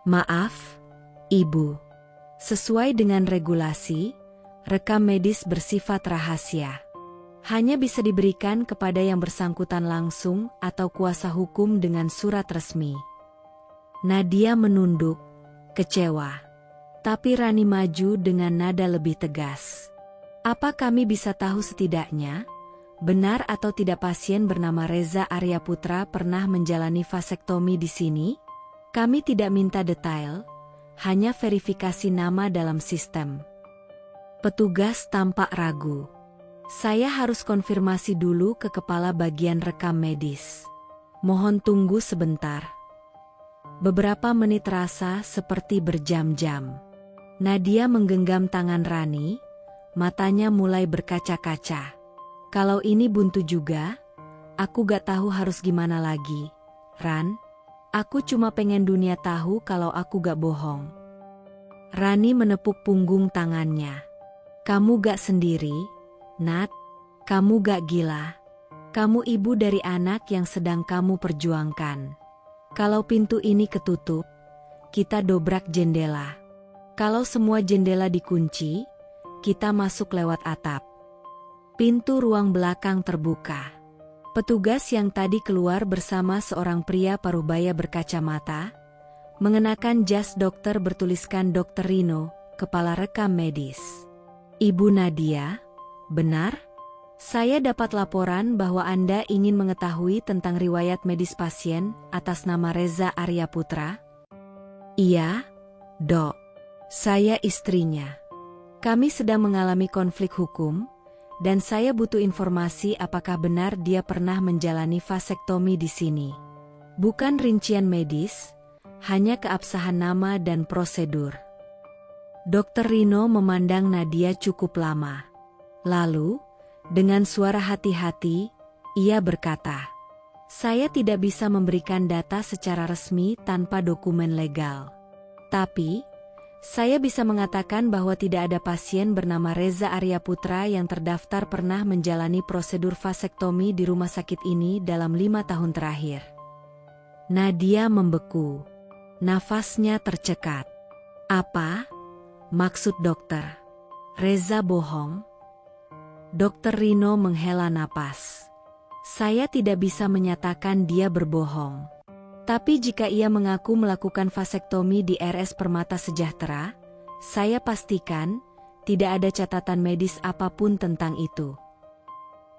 "Maaf, Ibu. Sesuai dengan regulasi, rekam medis bersifat rahasia. Hanya bisa diberikan kepada yang bersangkutan langsung atau kuasa hukum dengan surat resmi." Nadia menunduk, kecewa. Tapi Rani maju dengan nada lebih tegas. "Apa kami bisa tahu setidaknya Benar atau tidak pasien bernama Reza Arya Putra pernah menjalani vasektomi di sini? Kami tidak minta detail, hanya verifikasi nama dalam sistem. Petugas tampak ragu. Saya harus konfirmasi dulu ke kepala bagian rekam medis. Mohon tunggu sebentar. Beberapa menit terasa seperti berjam-jam. Nadia menggenggam tangan Rani, matanya mulai berkaca-kaca. Kalau ini buntu juga, aku gak tahu harus gimana lagi. Ran, aku cuma pengen dunia tahu kalau aku gak bohong. Rani menepuk punggung tangannya. Kamu gak sendiri, Nat. Kamu gak gila. Kamu ibu dari anak yang sedang kamu perjuangkan. Kalau pintu ini ketutup, kita dobrak jendela. Kalau semua jendela dikunci, kita masuk lewat atap. Pintu ruang belakang terbuka. Petugas yang tadi keluar bersama seorang pria parubaya berkacamata, mengenakan jas dokter bertuliskan Dr. Rino, kepala rekam medis. Ibu Nadia, benar? Saya dapat laporan bahwa Anda ingin mengetahui tentang riwayat medis pasien atas nama Reza Arya Putra. Iya, Dok. Saya istrinya. Kami sedang mengalami konflik hukum, dan saya butuh informasi apakah benar dia pernah menjalani vasektomi di sini. Bukan rincian medis, hanya keabsahan nama dan prosedur. Dr. Rino memandang Nadia cukup lama. Lalu, dengan suara hati-hati, ia berkata, "Saya tidak bisa memberikan data secara resmi tanpa dokumen legal. Tapi, saya bisa mengatakan bahwa tidak ada pasien bernama Reza Arya Putra yang terdaftar pernah menjalani prosedur vasektomi di rumah sakit ini dalam 5 tahun terakhir." Nadia membeku. Nafasnya tercekat. Apa? Maksud dokter? Reza bohong? Dr. Rino menghela napas. Saya tidak bisa menyatakan dia berbohong. Tapi jika ia mengaku melakukan vasektomi di RS Permata Sejahtera, saya pastikan tidak ada catatan medis apapun tentang itu.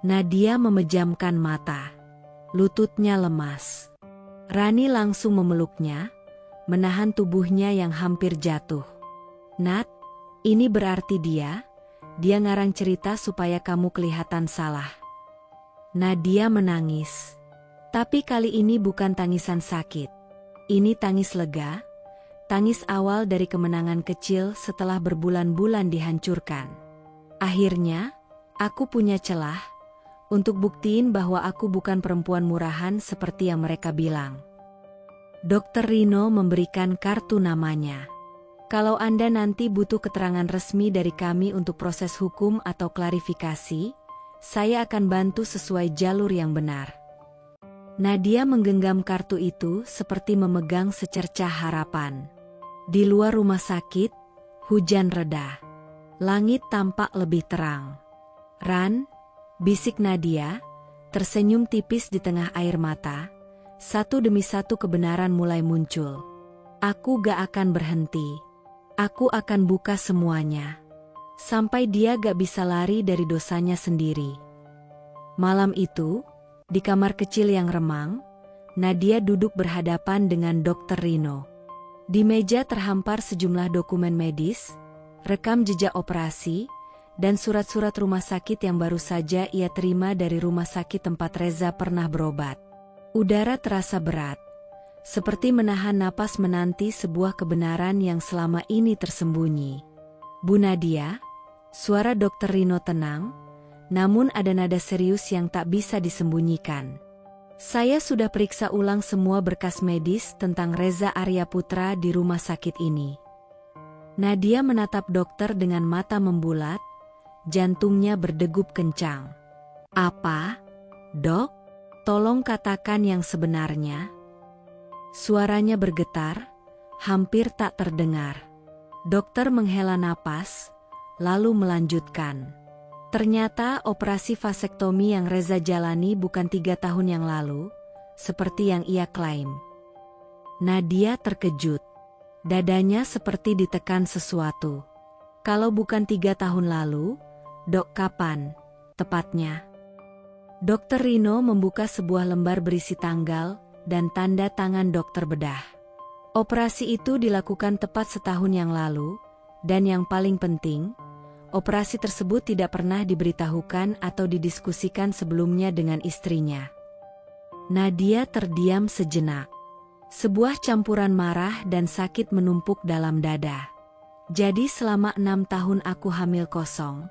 Nadia memejamkan mata. Lututnya lemas. Rani langsung memeluknya, menahan tubuhnya yang hampir jatuh. Nat, ini berarti dia ngarang cerita supaya kamu kelihatan salah. Nadia menangis. Tapi kali ini bukan tangisan sakit. Ini tangis lega, tangis awal dari kemenangan kecil setelah berbulan-bulan dihancurkan. Akhirnya, aku punya celah untuk buktiin bahwa aku bukan perempuan murahan seperti yang mereka bilang. Dr. Rino memberikan kartu namanya. Kalau Anda nanti butuh keterangan resmi dari kami untuk proses hukum atau klarifikasi, saya akan bantu sesuai jalur yang benar. Nadia menggenggam kartu itu seperti memegang secercah harapan. Di luar rumah sakit, hujan reda. Langit tampak lebih terang. Ran, bisik Nadia, tersenyum tipis di tengah air mata. Satu demi satu kebenaran mulai muncul. Aku gak akan berhenti. Aku akan buka semuanya. Sampai dia gak bisa lari dari dosanya sendiri. Malam itu, di kamar kecil yang remang, Nadia duduk berhadapan dengan Dr. Rino. Di meja terhampar sejumlah dokumen medis, rekam jejak operasi, dan surat-surat rumah sakit yang baru saja ia terima dari rumah sakit tempat Reza pernah berobat. Udara terasa berat, seperti menahan napas menanti sebuah kebenaran yang selama ini tersembunyi. Bu Nadia, suara Dr. Rino tenang, namun ada nada serius yang tak bisa disembunyikan. Saya sudah periksa ulang semua berkas medis tentang Reza Arya Putra di rumah sakit ini. Nadia menatap dokter dengan mata membulat, jantungnya berdegup kencang. Apa, Dok? Tolong katakan yang sebenarnya. Suaranya bergetar, hampir tak terdengar. Dokter menghela napas, lalu melanjutkan. Ternyata operasi vasektomi yang Reza jalani bukan 3 tahun yang lalu, seperti yang ia klaim. Nadia terkejut. Dadanya seperti ditekan sesuatu. Kalau bukan 3 tahun lalu, Dok, kapan? Tepatnya. Dokter Rino membuka sebuah lembar berisi tanggal dan tanda tangan dokter bedah. Operasi itu dilakukan tepat setahun yang lalu, dan yang paling penting, operasi tersebut tidak pernah diberitahukan atau didiskusikan sebelumnya dengan istrinya. Nadia terdiam sejenak. Sebuah campuran marah dan sakit menumpuk dalam dada. Jadi selama 6 tahun aku hamil kosong,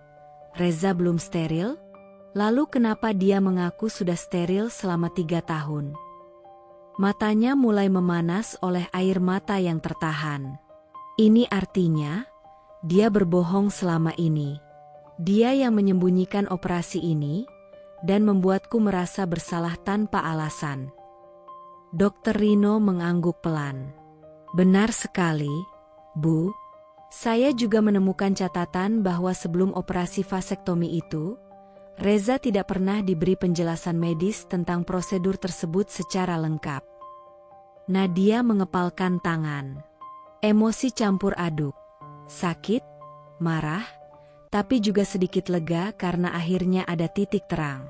Reza belum steril? Lalu kenapa dia mengaku sudah steril selama 3 tahun? Matanya mulai memanas oleh air mata yang tertahan. Ini artinya, dia berbohong selama ini. Dia yang menyembunyikan operasi ini, dan membuatku merasa bersalah tanpa alasan. Dokter Rino mengangguk pelan. Benar sekali, Bu. Saya juga menemukan catatan bahwa sebelum operasi vasektomi itu, Reza tidak pernah diberi penjelasan medis tentang prosedur tersebut secara lengkap. Nadia mengepalkan tangan. Emosi campur aduk. Sakit, marah, tapi juga sedikit lega karena akhirnya ada titik terang.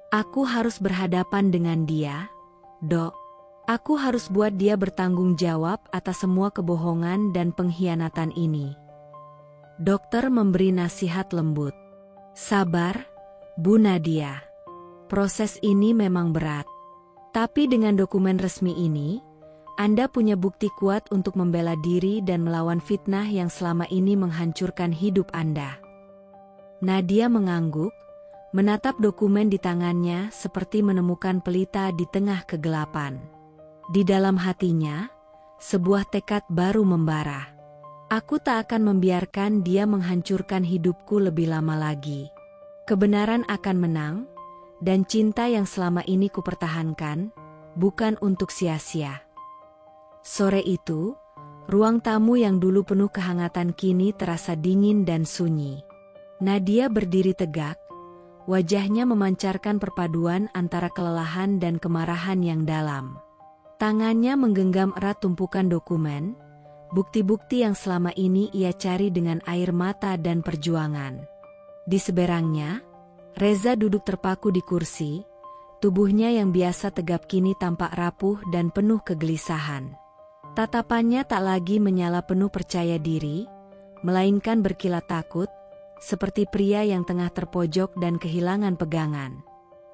Aku harus berhadapan dengan dia, Dok. Aku harus buat dia bertanggung jawab atas semua kebohongan dan pengkhianatan ini. Dokter memberi nasihat lembut. Sabar, Bu Nadia. Proses ini memang berat. Tapi dengan dokumen resmi ini, Anda punya bukti kuat untuk membela diri dan melawan fitnah yang selama ini menghancurkan hidup Anda. Nadia mengangguk, menatap dokumen di tangannya seperti menemukan pelita di tengah kegelapan. Di dalam hatinya, sebuah tekad baru membara. Aku tak akan membiarkan dia menghancurkan hidupku lebih lama lagi. Kebenaran akan menang, dan cinta yang selama ini kupertahankan, bukan untuk sia-sia. Sore itu, ruang tamu yang dulu penuh kehangatan kini terasa dingin dan sunyi. Nadia berdiri tegak, wajahnya memancarkan perpaduan antara kelelahan dan kemarahan yang dalam. Tangannya menggenggam erat tumpukan dokumen, bukti-bukti yang selama ini ia cari dengan air mata dan perjuangan. Di seberangnya, Reza duduk terpaku di kursi, tubuhnya yang biasa tegap kini tampak rapuh dan penuh kegelisahan. Tatapannya tak lagi menyala penuh percaya diri, melainkan berkilat takut, seperti pria yang tengah terpojok dan kehilangan pegangan.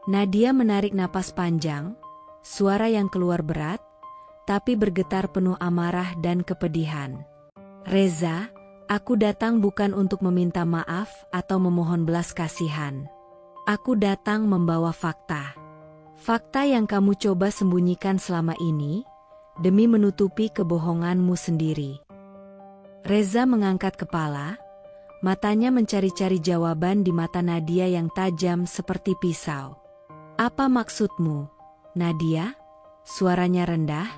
Nadia menarik napas panjang, suara yang keluar berat, tapi bergetar penuh amarah dan kepedihan. Reza, aku datang bukan untuk meminta maaf atau memohon belas kasihan. Aku datang membawa fakta. Fakta yang kamu coba sembunyikan selama ini, demi menutupi kebohonganmu sendiri. Reza mengangkat kepala, matanya mencari-cari jawaban di mata Nadia yang tajam seperti pisau. Apa maksudmu, Nadia? Suaranya rendah,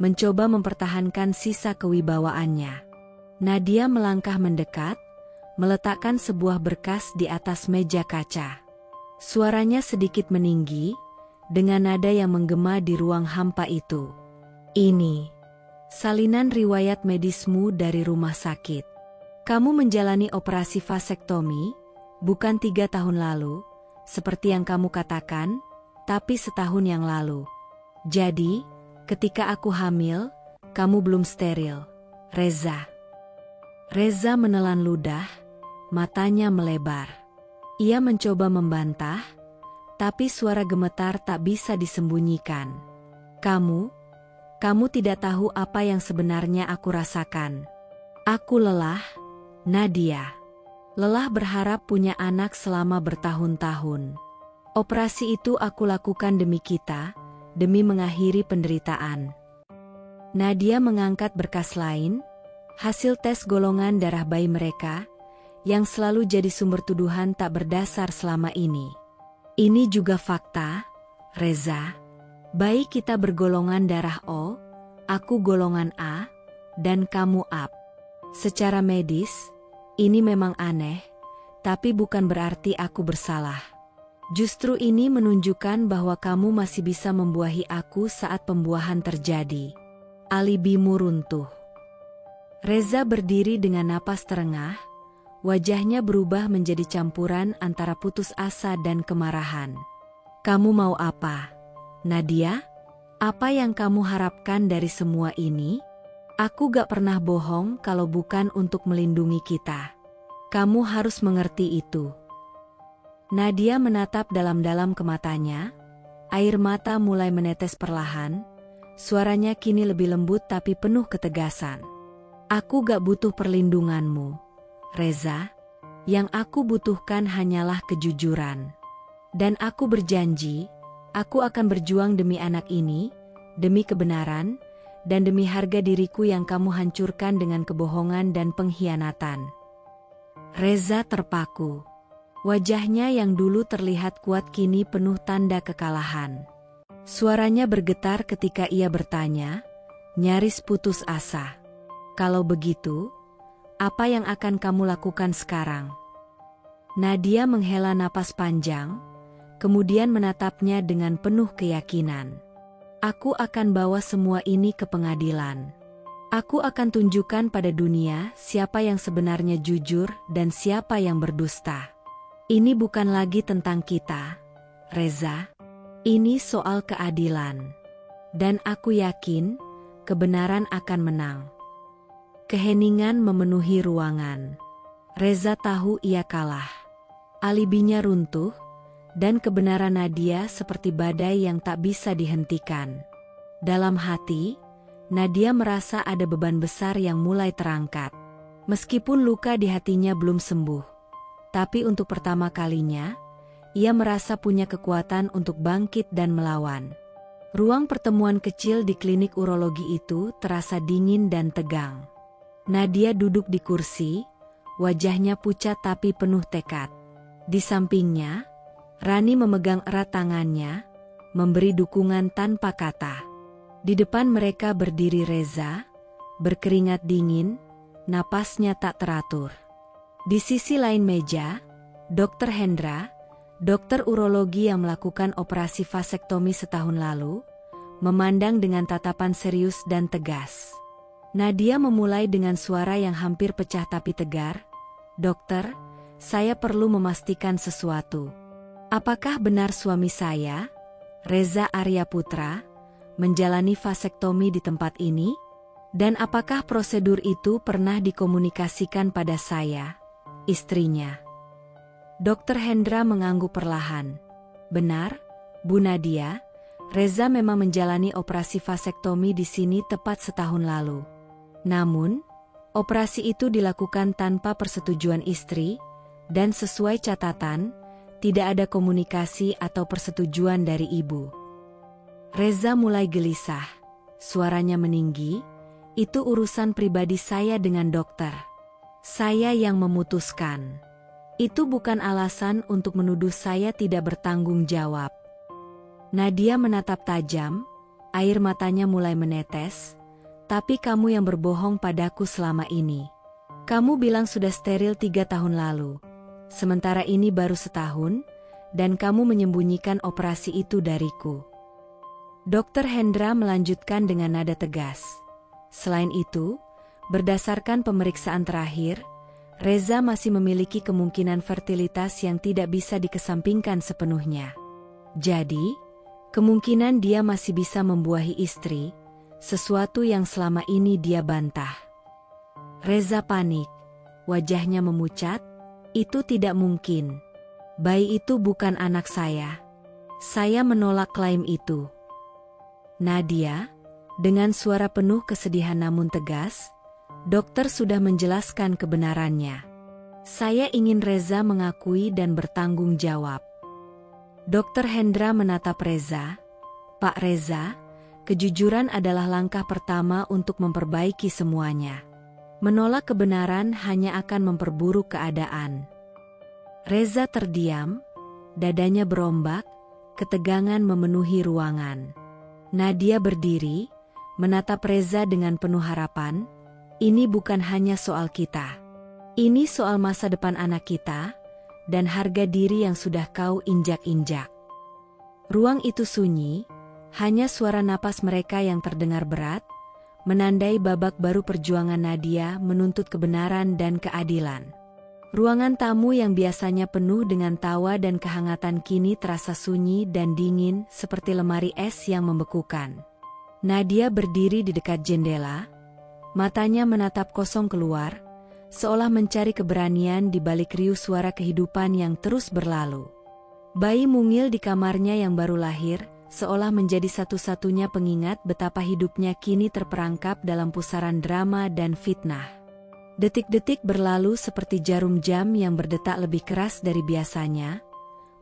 mencoba mempertahankan sisa kewibawaannya. Nadia melangkah mendekat, meletakkan sebuah berkas di atas meja kaca. Suaranya sedikit meninggi, dengan nada yang menggema di ruang hampa itu. Ini, salinan riwayat medismu dari rumah sakit. Kamu menjalani operasi vasektomi, bukan 3 tahun lalu, seperti yang kamu katakan, tapi setahun yang lalu. Jadi, ketika aku hamil, kamu belum steril, Reza. Reza menelan ludah, matanya melebar. Ia mencoba membantah, tapi suara gemetar tak bisa disembunyikan. Kamu tidak tahu apa yang sebenarnya aku rasakan. Aku lelah, Nadia. Lelah berharap punya anak selama bertahun-tahun. Operasi itu aku lakukan demi kita, demi mengakhiri penderitaan. Nadia mengangkat berkas lain, hasil tes golongan darah bayi mereka, yang selalu jadi sumber tuduhan tak berdasar selama ini. Ini juga fakta, Reza. Bayi kita bergolongan darah O, aku golongan A, dan kamu AB. Secara medis, ini memang aneh, tapi bukan berarti aku bersalah. Justru ini menunjukkan bahwa kamu masih bisa membuahi aku saat pembuahan terjadi. Alibimu runtuh. Reza berdiri dengan napas terengah, wajahnya berubah menjadi campuran antara putus asa dan kemarahan. Kamu mau apa, Nadia? Apa yang kamu harapkan dari semua ini? Aku gak pernah bohong kalau bukan untuk melindungi kita. Kamu harus mengerti itu. Nadia menatap dalam-dalam ke matanya. Air mata mulai menetes perlahan. Suaranya kini lebih lembut tapi penuh ketegasan. Aku gak butuh perlindunganmu, Reza. Yang aku butuhkan hanyalah kejujuran. Dan aku berjanji, aku akan berjuang demi anak ini, demi kebenaran, dan demi harga diriku yang kamu hancurkan dengan kebohongan dan pengkhianatan. Reza terpaku. Wajahnya yang dulu terlihat kuat kini penuh tanda kekalahan. Suaranya bergetar ketika ia bertanya, nyaris putus asa. Kalau begitu, apa yang akan kamu lakukan sekarang? Nadia menghela napas panjang, kemudian menatapnya dengan penuh keyakinan. Aku akan bawa semua ini ke pengadilan. Aku akan tunjukkan pada dunia siapa yang sebenarnya jujur dan siapa yang berdusta. Ini bukan lagi tentang kita, Reza. Ini soal keadilan. Dan aku yakin, kebenaran akan menang. Keheningan memenuhi ruangan. Reza tahu ia kalah. Alibinya runtuh, dan kebenaran Nadia seperti badai yang tak bisa dihentikan. Dalam hati, Nadia merasa ada beban besar yang mulai terangkat. Meskipun luka di hatinya belum sembuh, tapi untuk pertama kalinya, ia merasa punya kekuatan untuk bangkit dan melawan. Ruang pertemuan kecil di klinik urologi itu terasa dingin dan tegang. Nadia duduk di kursi, wajahnya pucat tapi penuh tekad. Di sampingnya, Rani memegang erat tangannya, memberi dukungan tanpa kata. Di depan mereka berdiri Reza, berkeringat dingin, napasnya tak teratur. Di sisi lain meja, Dr. Hendra, dokter urologi yang melakukan operasi vasektomi setahun lalu, memandang dengan tatapan serius dan tegas. Nadia memulai dengan suara yang hampir pecah tapi tegar, "Dokter, saya perlu memastikan sesuatu. Apakah benar suami saya, Reza Arya Putra, menjalani vasektomi di tempat ini? Dan apakah prosedur itu pernah dikomunikasikan pada saya, istrinya?" Dr. Hendra mengangguk perlahan. "Benar, Bu Nadia, Reza memang menjalani operasi vasektomi di sini tepat setahun lalu. Namun, operasi itu dilakukan tanpa persetujuan istri, dan sesuai catatan, tidak ada komunikasi atau persetujuan dari ibu." Reza mulai gelisah. Suaranya meninggi, "Itu urusan pribadi saya dengan dokter. Saya yang memutuskan. Itu bukan alasan untuk menuduh saya tidak bertanggung jawab." Nadia menatap tajam, air matanya mulai menetes. "Tapi kamu yang berbohong padaku selama ini. Kamu bilang sudah steril 3 tahun lalu. Sementara ini baru setahun, dan kamu menyembunyikan operasi itu dariku." Dr. Hendra melanjutkan dengan nada tegas. "Selain itu, berdasarkan pemeriksaan terakhir, Reza masih memiliki kemungkinan fertilitas yang tidak bisa dikesampingkan sepenuhnya. Jadi, kemungkinan dia masih bisa membuahi istri, sesuatu yang selama ini dia bantah." Reza panik, wajahnya memucat. "Itu tidak mungkin. Bayi itu bukan anak saya. Saya menolak klaim itu." "Nadia," dengan suara penuh kesedihan namun tegas, "dokter sudah menjelaskan kebenarannya. Saya ingin Reza mengakui dan bertanggung jawab." Dr. Hendra menatap Reza. "Pak Reza, kejujuran adalah langkah pertama untuk memperbaiki semuanya. Menolak kebenaran hanya akan memperburuk keadaan." Reza terdiam, dadanya berombak, ketegangan memenuhi ruangan. Nadia berdiri, menatap Reza dengan penuh harapan. "Ini bukan hanya soal kita. Ini soal masa depan anak kita, dan harga diri yang sudah kau injak-injak." Ruang itu sunyi, hanya suara napas mereka yang terdengar berat, menandai babak baru perjuangan Nadia menuntut kebenaran dan keadilan. Ruangan tamu yang biasanya penuh dengan tawa dan kehangatan kini terasa sunyi dan dingin seperti lemari es yang membekukan. Nadia berdiri di dekat jendela, matanya menatap kosong keluar, seolah mencari keberanian di balik riuh suara kehidupan yang terus berlalu. Bayi mungil di kamarnya yang baru lahir, seolah menjadi satu-satunya pengingat betapa hidupnya kini terperangkap dalam pusaran drama dan fitnah. Detik-detik berlalu seperti jarum jam yang berdetak lebih keras dari biasanya,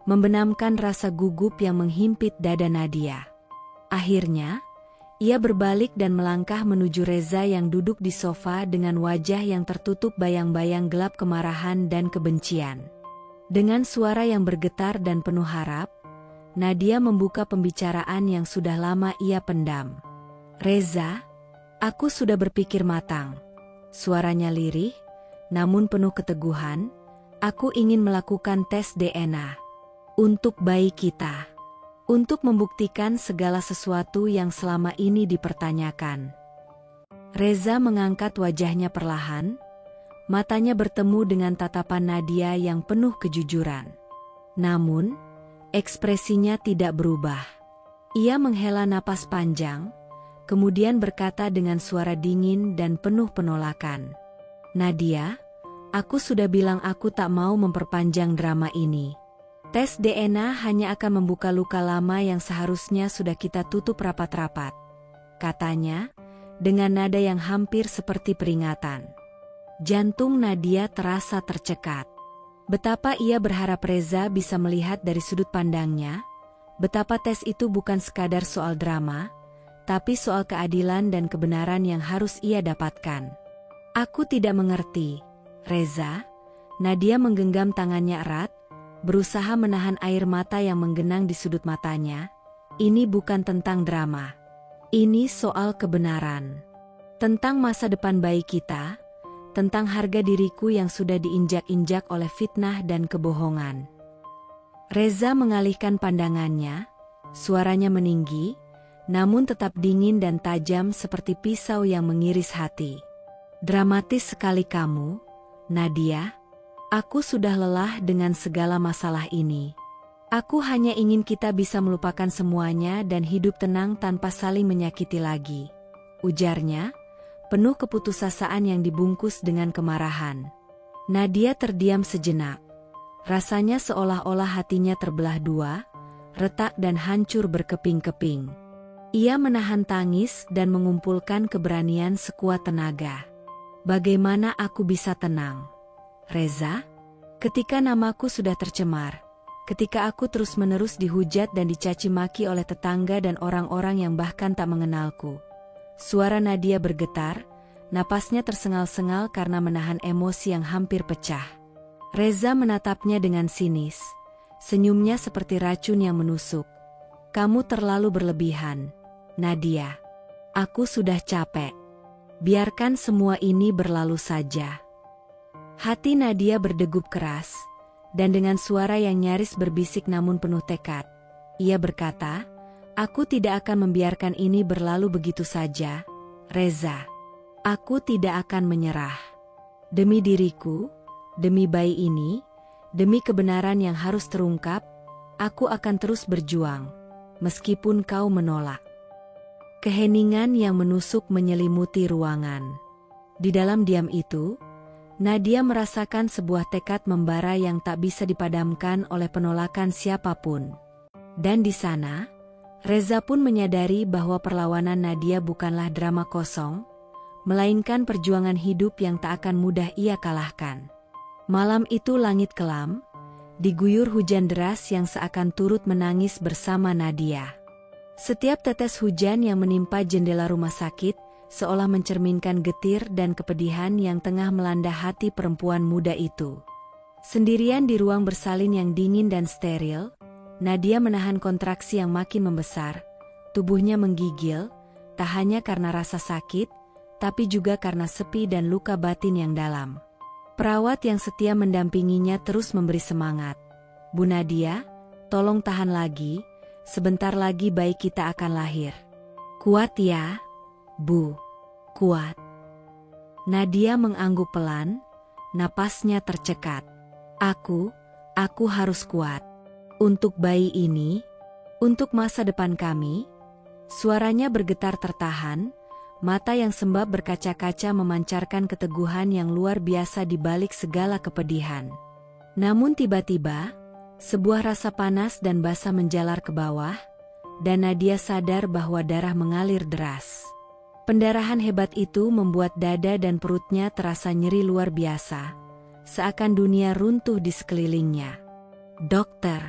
membenamkan rasa gugup yang menghimpit dada Nadia. Akhirnya, ia berbalik dan melangkah menuju Reza yang duduk di sofa dengan wajah yang tertutup bayang-bayang gelap kemarahan dan kebencian. Dengan suara yang bergetar dan penuh harap, Nadia membuka pembicaraan yang sudah lama ia pendam. "Reza, aku sudah berpikir matang." Suaranya lirih, namun penuh keteguhan. "Aku ingin melakukan tes DNA. Untuk bayi kita. Untuk membuktikan segala sesuatu yang selama ini dipertanyakan." Reza mengangkat wajahnya perlahan, matanya bertemu dengan tatapan Nadia yang penuh kejujuran. Namun, ekspresinya tidak berubah. Ia menghela napas panjang, kemudian berkata dengan suara dingin dan penuh penolakan, "Nadia, aku sudah bilang aku tak mau memperpanjang drama ini. Tes DNA hanya akan membuka luka lama yang seharusnya sudah kita tutup rapat-rapat," katanya, dengan nada yang hampir seperti peringatan. Jantung Nadia terasa tercekat. Betapa ia berharap Reza bisa melihat dari sudut pandangnya, betapa tes itu bukan sekadar soal drama, tapi soal keadilan dan kebenaran yang harus ia dapatkan. "Aku tidak mengerti, Reza." Nadia menggenggam tangannya erat, berusaha menahan air mata yang menggenang di sudut matanya. "Ini bukan tentang drama. Ini soal kebenaran. Tentang masa depan bayi kita, tentang harga diriku yang sudah diinjak-injak oleh fitnah dan kebohongan." Reza mengalihkan pandangannya, suaranya meninggi, namun tetap dingin dan tajam seperti pisau yang mengiris hati. "Dramatis sekali kamu, Nadia. Aku sudah lelah dengan segala masalah ini. Aku hanya ingin kita bisa melupakan semuanya dan hidup tenang tanpa saling menyakiti lagi," ujarnya, penuh keputusasaan yang dibungkus dengan kemarahan. Nadia terdiam sejenak. Rasanya seolah-olah hatinya terbelah dua, retak dan hancur berkeping-keping. Ia menahan tangis dan mengumpulkan keberanian sekuat tenaga. "Bagaimana aku bisa tenang, Reza? Ketika namaku sudah tercemar, ketika aku terus-menerus dihujat dan dicaci maki oleh tetangga dan orang-orang yang bahkan tak mengenalku." Suara Nadia bergetar, napasnya tersengal-sengal karena menahan emosi yang hampir pecah. Reza menatapnya dengan sinis, senyumnya seperti racun yang menusuk. "Kamu terlalu berlebihan, Nadia. Aku sudah capek. Biarkan semua ini berlalu saja." Hati Nadia berdegup keras, dan dengan suara yang nyaris berbisik namun penuh tekad, ia berkata, "Aku tidak akan membiarkan ini berlalu begitu saja, Reza. Aku tidak akan menyerah. Demi diriku, demi bayi ini, demi kebenaran yang harus terungkap, aku akan terus berjuang, meskipun kau menolak." Keheningan yang menusuk menyelimuti ruangan. Di dalam diam itu, Nadia merasakan sebuah tekad membara yang tak bisa dipadamkan oleh penolakan siapapun. Dan di sana, Reza pun menyadari bahwa perlawanan Nadia bukanlah drama kosong, melainkan perjuangan hidup yang tak akan mudah ia kalahkan. Malam itu langit kelam, diguyur hujan deras yang seakan turut menangis bersama Nadia. Setiap tetes hujan yang menimpa jendela rumah sakit, seolah mencerminkan getir dan kepedihan yang tengah melanda hati perempuan muda itu. Sendirian di ruang bersalin yang dingin dan steril, Nadia menahan kontraksi yang makin membesar, tubuhnya menggigil, tak hanya karena rasa sakit, tapi juga karena sepi dan luka batin yang dalam. Perawat yang setia mendampinginya terus memberi semangat. "Bu Nadia, tolong tahan lagi, sebentar lagi bayi kita akan lahir. Kuat ya, Bu, kuat." Nadia mengangguk pelan, napasnya tercekat. Aku harus kuat. Untuk bayi ini, untuk masa depan kami. Suaranya bergetar tertahan, mata yang sembab berkaca-kaca memancarkan keteguhan yang luar biasa di balik segala kepedihan. Namun tiba-tiba, sebuah rasa panas dan basah menjalar ke bawah, dan Nadia sadar bahwa darah mengalir deras. Pendarahan hebat itu membuat dada dan perutnya terasa nyeri luar biasa, seakan dunia runtuh di sekelilingnya. "Dokter,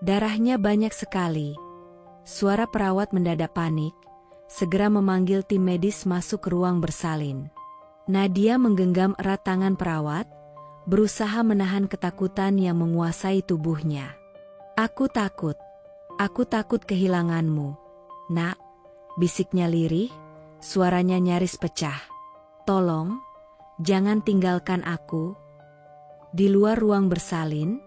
darahnya banyak sekali." Suara perawat mendadak panik, segera memanggil tim medis masuk ke ruang bersalin. Nadia menggenggam erat tangan perawat, berusaha menahan ketakutan yang menguasai tubuhnya. Aku takut kehilanganmu, Nak," bisiknya lirih, suaranya nyaris pecah. "Tolong, jangan tinggalkan aku." Di luar ruang bersalin,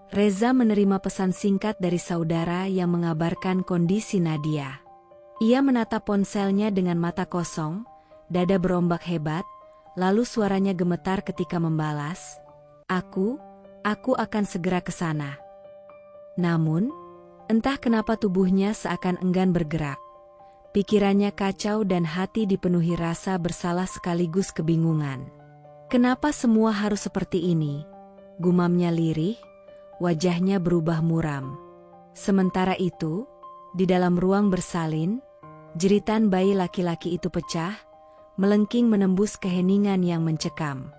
Reza menerima pesan singkat dari saudara yang mengabarkan kondisi Nadia. Ia menatap ponselnya dengan mata kosong, dada berombak hebat, lalu suaranya gemetar ketika membalas, Aku akan segera ke sana." Namun, entah kenapa tubuhnya seakan enggan bergerak. Pikirannya kacau dan hati dipenuhi rasa bersalah sekaligus kebingungan. "Kenapa semua harus seperti ini?" gumamnya lirih, wajahnya berubah muram. Sementara itu, di dalam ruang bersalin, jeritan bayi laki-laki itu pecah, melengking menembus keheningan yang mencekam.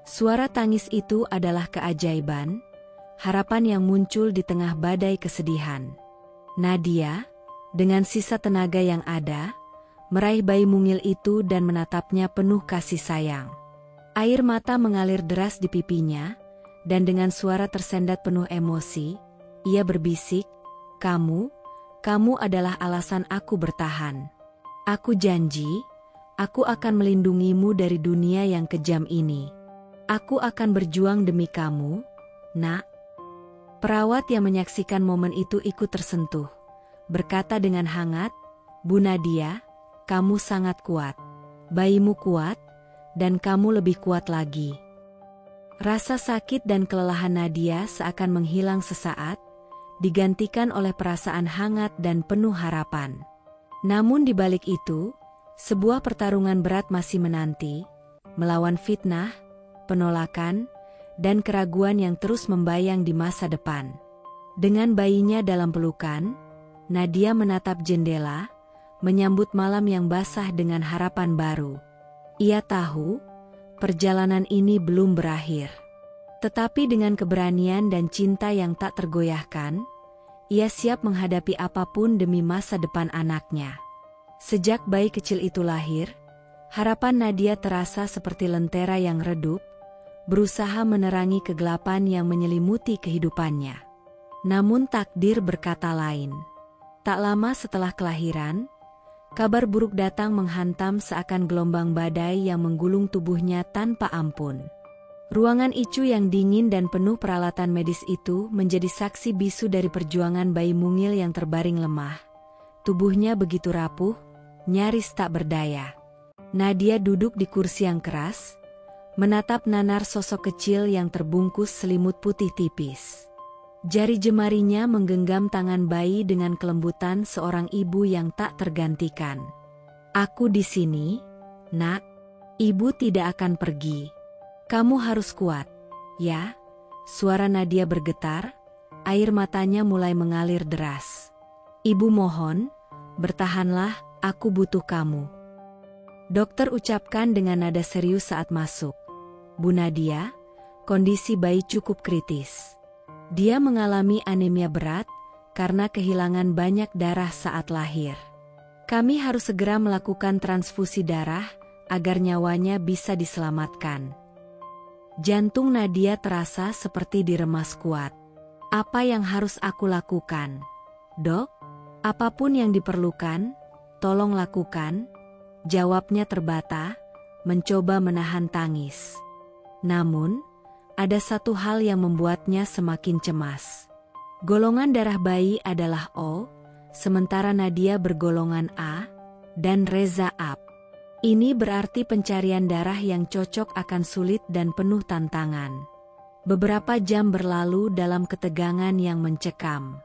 Suara tangis itu adalah keajaiban, harapan yang muncul di tengah badai kesedihan. Nadia, dengan sisa tenaga yang ada, meraih bayi mungil itu dan menatapnya penuh kasih sayang. Air mata mengalir deras di pipinya, dan dengan suara tersendat penuh emosi, ia berbisik, Kamu adalah alasan aku bertahan. Aku janji, aku akan melindungimu dari dunia yang kejam ini. Aku akan berjuang demi kamu, Nak." Perawat yang menyaksikan momen itu ikut tersentuh, berkata dengan hangat, "Bu Nadia, kamu sangat kuat. Bayimu kuat, dan kamu lebih kuat lagi." Rasa sakit dan kelelahan Nadia seakan menghilang sesaat, digantikan oleh perasaan hangat dan penuh harapan. Namun di balik itu, sebuah pertarungan berat masih menanti, melawan fitnah, penolakan, dan keraguan yang terus membayang di masa depan. Dengan bayinya dalam pelukan, Nadia menatap jendela, menyambut malam yang basah dengan harapan baru. Ia tahu, perjalanan ini belum berakhir. Tetapi dengan keberanian dan cinta yang tak tergoyahkan, ia siap menghadapi apapun demi masa depan anaknya. Sejak bayi kecil itu lahir, harapan Nadia terasa seperti lentera yang redup, berusaha menerangi kegelapan yang menyelimuti kehidupannya. Namun takdir berkata lain. Tak lama setelah kelahiran, kabar buruk datang menghantam seakan gelombang badai yang menggulung tubuhnya tanpa ampun. Ruangan Icu yang dingin dan penuh peralatan medis itu menjadi saksi bisu dari perjuangan bayi mungil yang terbaring lemah. Tubuhnya begitu rapuh, nyaris tak berdaya. Nadia duduk di kursi yang keras, menatap nanar sosok kecil yang terbungkus selimut putih tipis. Jari jemarinya menggenggam tangan bayi dengan kelembutan seorang ibu yang tak tergantikan. "Aku di sini, Nak. Ibu tidak akan pergi. Kamu harus kuat, ya." Suara Nadia bergetar, air matanya mulai mengalir deras. "Ibu mohon, bertahanlah, aku butuh kamu." Dokter ucapkan dengan nada serius saat masuk. "Bu Nadia, kondisi bayi cukup kritis. Dia mengalami anemia berat karena kehilangan banyak darah saat lahir. Kami harus segera melakukan transfusi darah agar nyawanya bisa diselamatkan." Jantung Nadia terasa seperti diremas kuat. "Apa yang harus aku lakukan, Dok?" "Apapun yang diperlukan, tolong lakukan," jawabnya terbata, mencoba menahan tangis. Namun, ada satu hal yang membuatnya semakin cemas. Golongan darah bayi adalah O, sementara Nadia bergolongan A, dan Reza AB. Ini berarti pencarian darah yang cocok akan sulit dan penuh tantangan. Beberapa jam berlalu dalam ketegangan yang mencekam.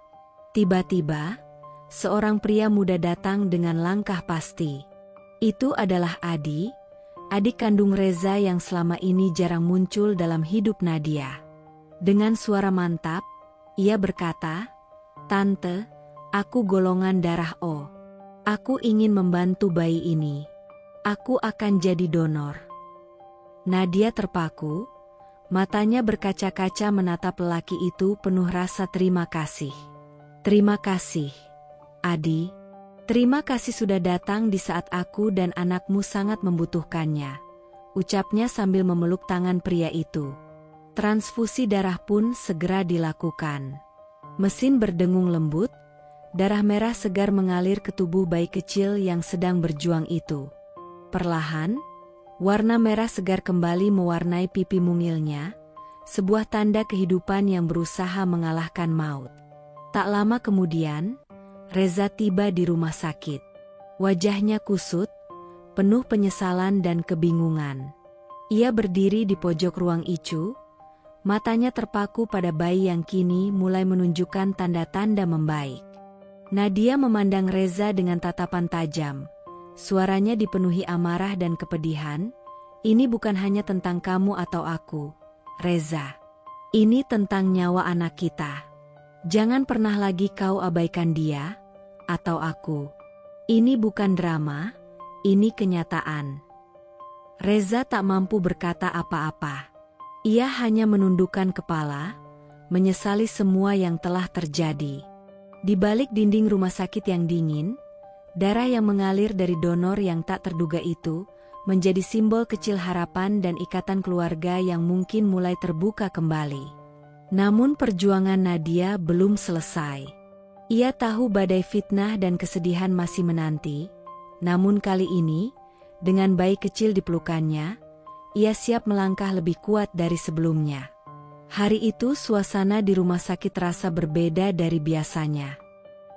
Tiba-tiba, seorang pria muda datang dengan langkah pasti. Itu adalah Adi, adik kandung Reza yang selama ini jarang muncul dalam hidup Nadia. Dengan suara mantap, ia berkata, "Tante, aku golongan darah O. Aku ingin membantu bayi ini. Aku akan jadi donor." Nadia terpaku, matanya berkaca-kaca menatap lelaki itu penuh rasa terima kasih. "Terima kasih, Adi. Terima kasih sudah datang di saat aku dan anakmu sangat membutuhkannya," ucapnya sambil memeluk tangan pria itu. Transfusi darah pun segera dilakukan. Mesin berdengung lembut, darah merah segar mengalir ke tubuh bayi kecil yang sedang berjuang itu. Perlahan, warna merah segar kembali mewarnai pipi mungilnya, sebuah tanda kehidupan yang berusaha mengalahkan maut. Tak lama kemudian, Reza tiba di rumah sakit. Wajahnya kusut, penuh penyesalan dan kebingungan. Ia berdiri di pojok ruang ICU, matanya terpaku pada bayi yang kini mulai menunjukkan tanda-tanda membaik. Nadia memandang Reza dengan tatapan tajam. Suaranya dipenuhi amarah dan kepedihan. "Ini bukan hanya tentang kamu atau aku, Reza. Ini tentang nyawa anak kita. Jangan pernah lagi kau abaikan dia, atau aku. Ini bukan drama, ini kenyataan." Reza tak mampu berkata apa-apa. Ia hanya menundukkan kepala, menyesali semua yang telah terjadi. Di balik dinding rumah sakit yang dingin, darah yang mengalir dari donor yang tak terduga itu menjadi simbol kecil harapan dan ikatan keluarga yang mungkin mulai terbuka kembali. Namun perjuangan Nadia belum selesai. Ia tahu badai fitnah dan kesedihan masih menanti, namun kali ini, dengan bayi kecil di pelukannya, ia siap melangkah lebih kuat dari sebelumnya. Hari itu suasana di rumah sakit terasa berbeda dari biasanya.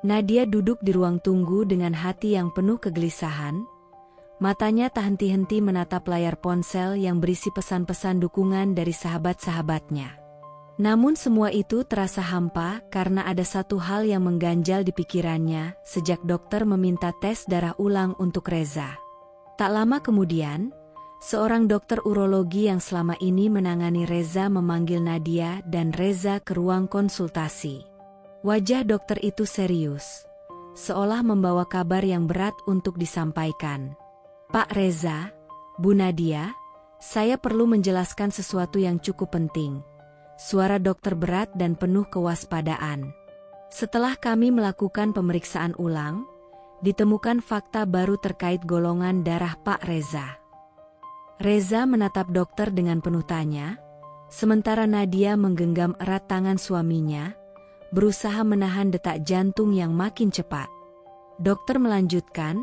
Nadia duduk di ruang tunggu dengan hati yang penuh kegelisahan. Matanya tak henti-henti menatap layar ponsel yang berisi pesan-pesan dukungan dari sahabat-sahabatnya. Namun semua itu terasa hampa karena ada satu hal yang mengganjal di pikirannya sejak dokter meminta tes darah ulang untuk Reza. Tak lama kemudian, seorang dokter urologi yang selama ini menangani Reza memanggil Nadia dan Reza ke ruang konsultasi. Wajah dokter itu serius, seolah membawa kabar yang berat untuk disampaikan. "Pak Reza, Bu Nadia, saya perlu menjelaskan sesuatu yang cukup penting." Suara dokter berat dan penuh kewaspadaan. "Setelah kami melakukan pemeriksaan ulang, ditemukan fakta baru terkait golongan darah Pak Reza." Reza menatap dokter dengan penuh tanya, sementara Nadia menggenggam erat tangan suaminya, berusaha menahan detak jantung yang makin cepat. Dokter melanjutkan,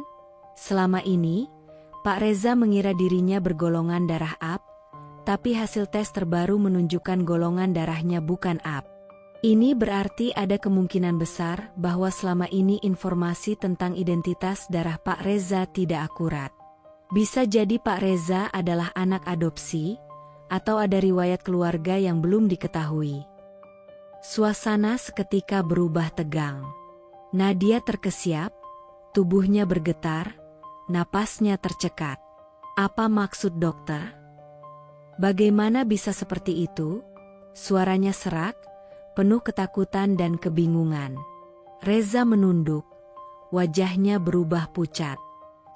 "Selama ini, Pak Reza mengira dirinya bergolongan darah AB, tapi hasil tes terbaru menunjukkan golongan darahnya bukan AB. Ini berarti ada kemungkinan besar bahwa selama ini informasi tentang identitas darah Pak Reza tidak akurat. Bisa jadi Pak Reza adalah anak adopsi, atau ada riwayat keluarga yang belum diketahui." Suasana seketika berubah tegang. Nadia terkesiap, tubuhnya bergetar, napasnya tercekat. Apa maksud dokter? Bagaimana bisa seperti itu? Suaranya serak, penuh ketakutan dan kebingungan. Reza menunduk, wajahnya berubah pucat.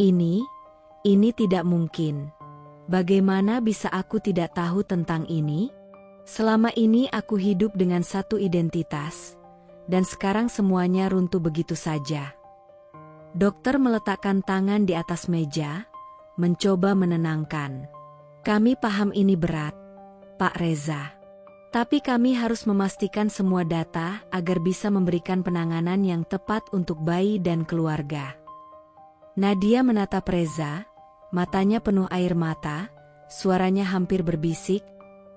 Ini tidak mungkin. Bagaimana bisa aku tidak tahu tentang ini? Selama ini aku hidup dengan satu identitas, dan sekarang semuanya runtuh begitu saja. Dokter meletakkan tangan di atas meja, mencoba menenangkan. "Kami paham ini berat, Pak Reza. Tapi kami harus memastikan semua data agar bisa memberikan penanganan yang tepat untuk bayi dan keluarga." Nadia menatap Reza, matanya penuh air mata, suaranya hampir berbisik,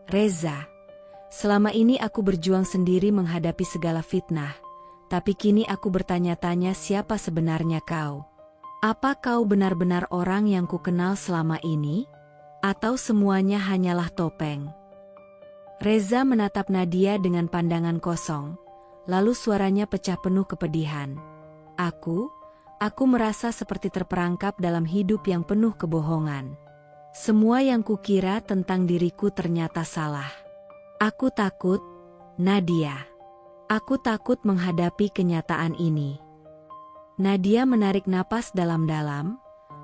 "Reza, selama ini aku berjuang sendiri menghadapi segala fitnah, tapi kini aku bertanya-tanya siapa sebenarnya kau. Apa kau benar-benar orang yang kukenal selama ini? Atau semuanya hanyalah topeng? Reza menatap Nadia dengan pandangan kosong, lalu suaranya pecah penuh kepedihan. Aku merasa seperti terperangkap dalam hidup yang penuh kebohongan. Semua yang kukira tentang diriku ternyata salah. Aku takut, Nadia. Aku takut menghadapi kenyataan ini. Nadia menarik napas dalam-dalam,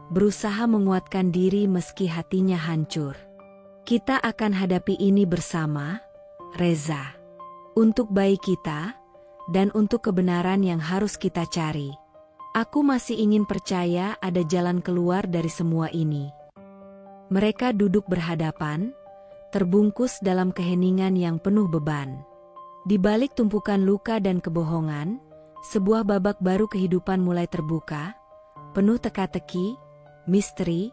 berusaha menguatkan diri meski hatinya hancur. Kita akan hadapi ini bersama, Reza. Untuk bayi kita, dan untuk kebenaran yang harus kita cari. Aku masih ingin percaya ada jalan keluar dari semua ini. Mereka duduk berhadapan, terbungkus dalam keheningan yang penuh beban. Di balik tumpukan luka dan kebohongan, sebuah babak baru kehidupan mulai terbuka, penuh teka-teki, misteri,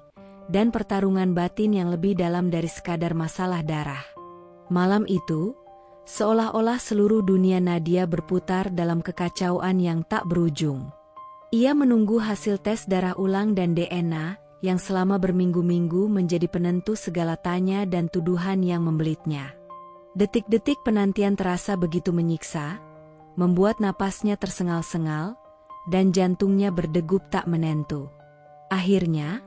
dan pertarungan batin yang lebih dalam dari sekadar masalah darah. Malam itu, seolah-olah seluruh dunia Nadia berputar dalam kekacauan yang tak berujung. Ia menunggu hasil tes darah ulang dan DNA, yang selama berminggu-minggu menjadi penentu segala tanya dan tuduhan yang membelitnya. Detik-detik penantian terasa begitu menyiksa, membuat napasnya tersengal-sengal, dan jantungnya berdegup tak menentu. Akhirnya,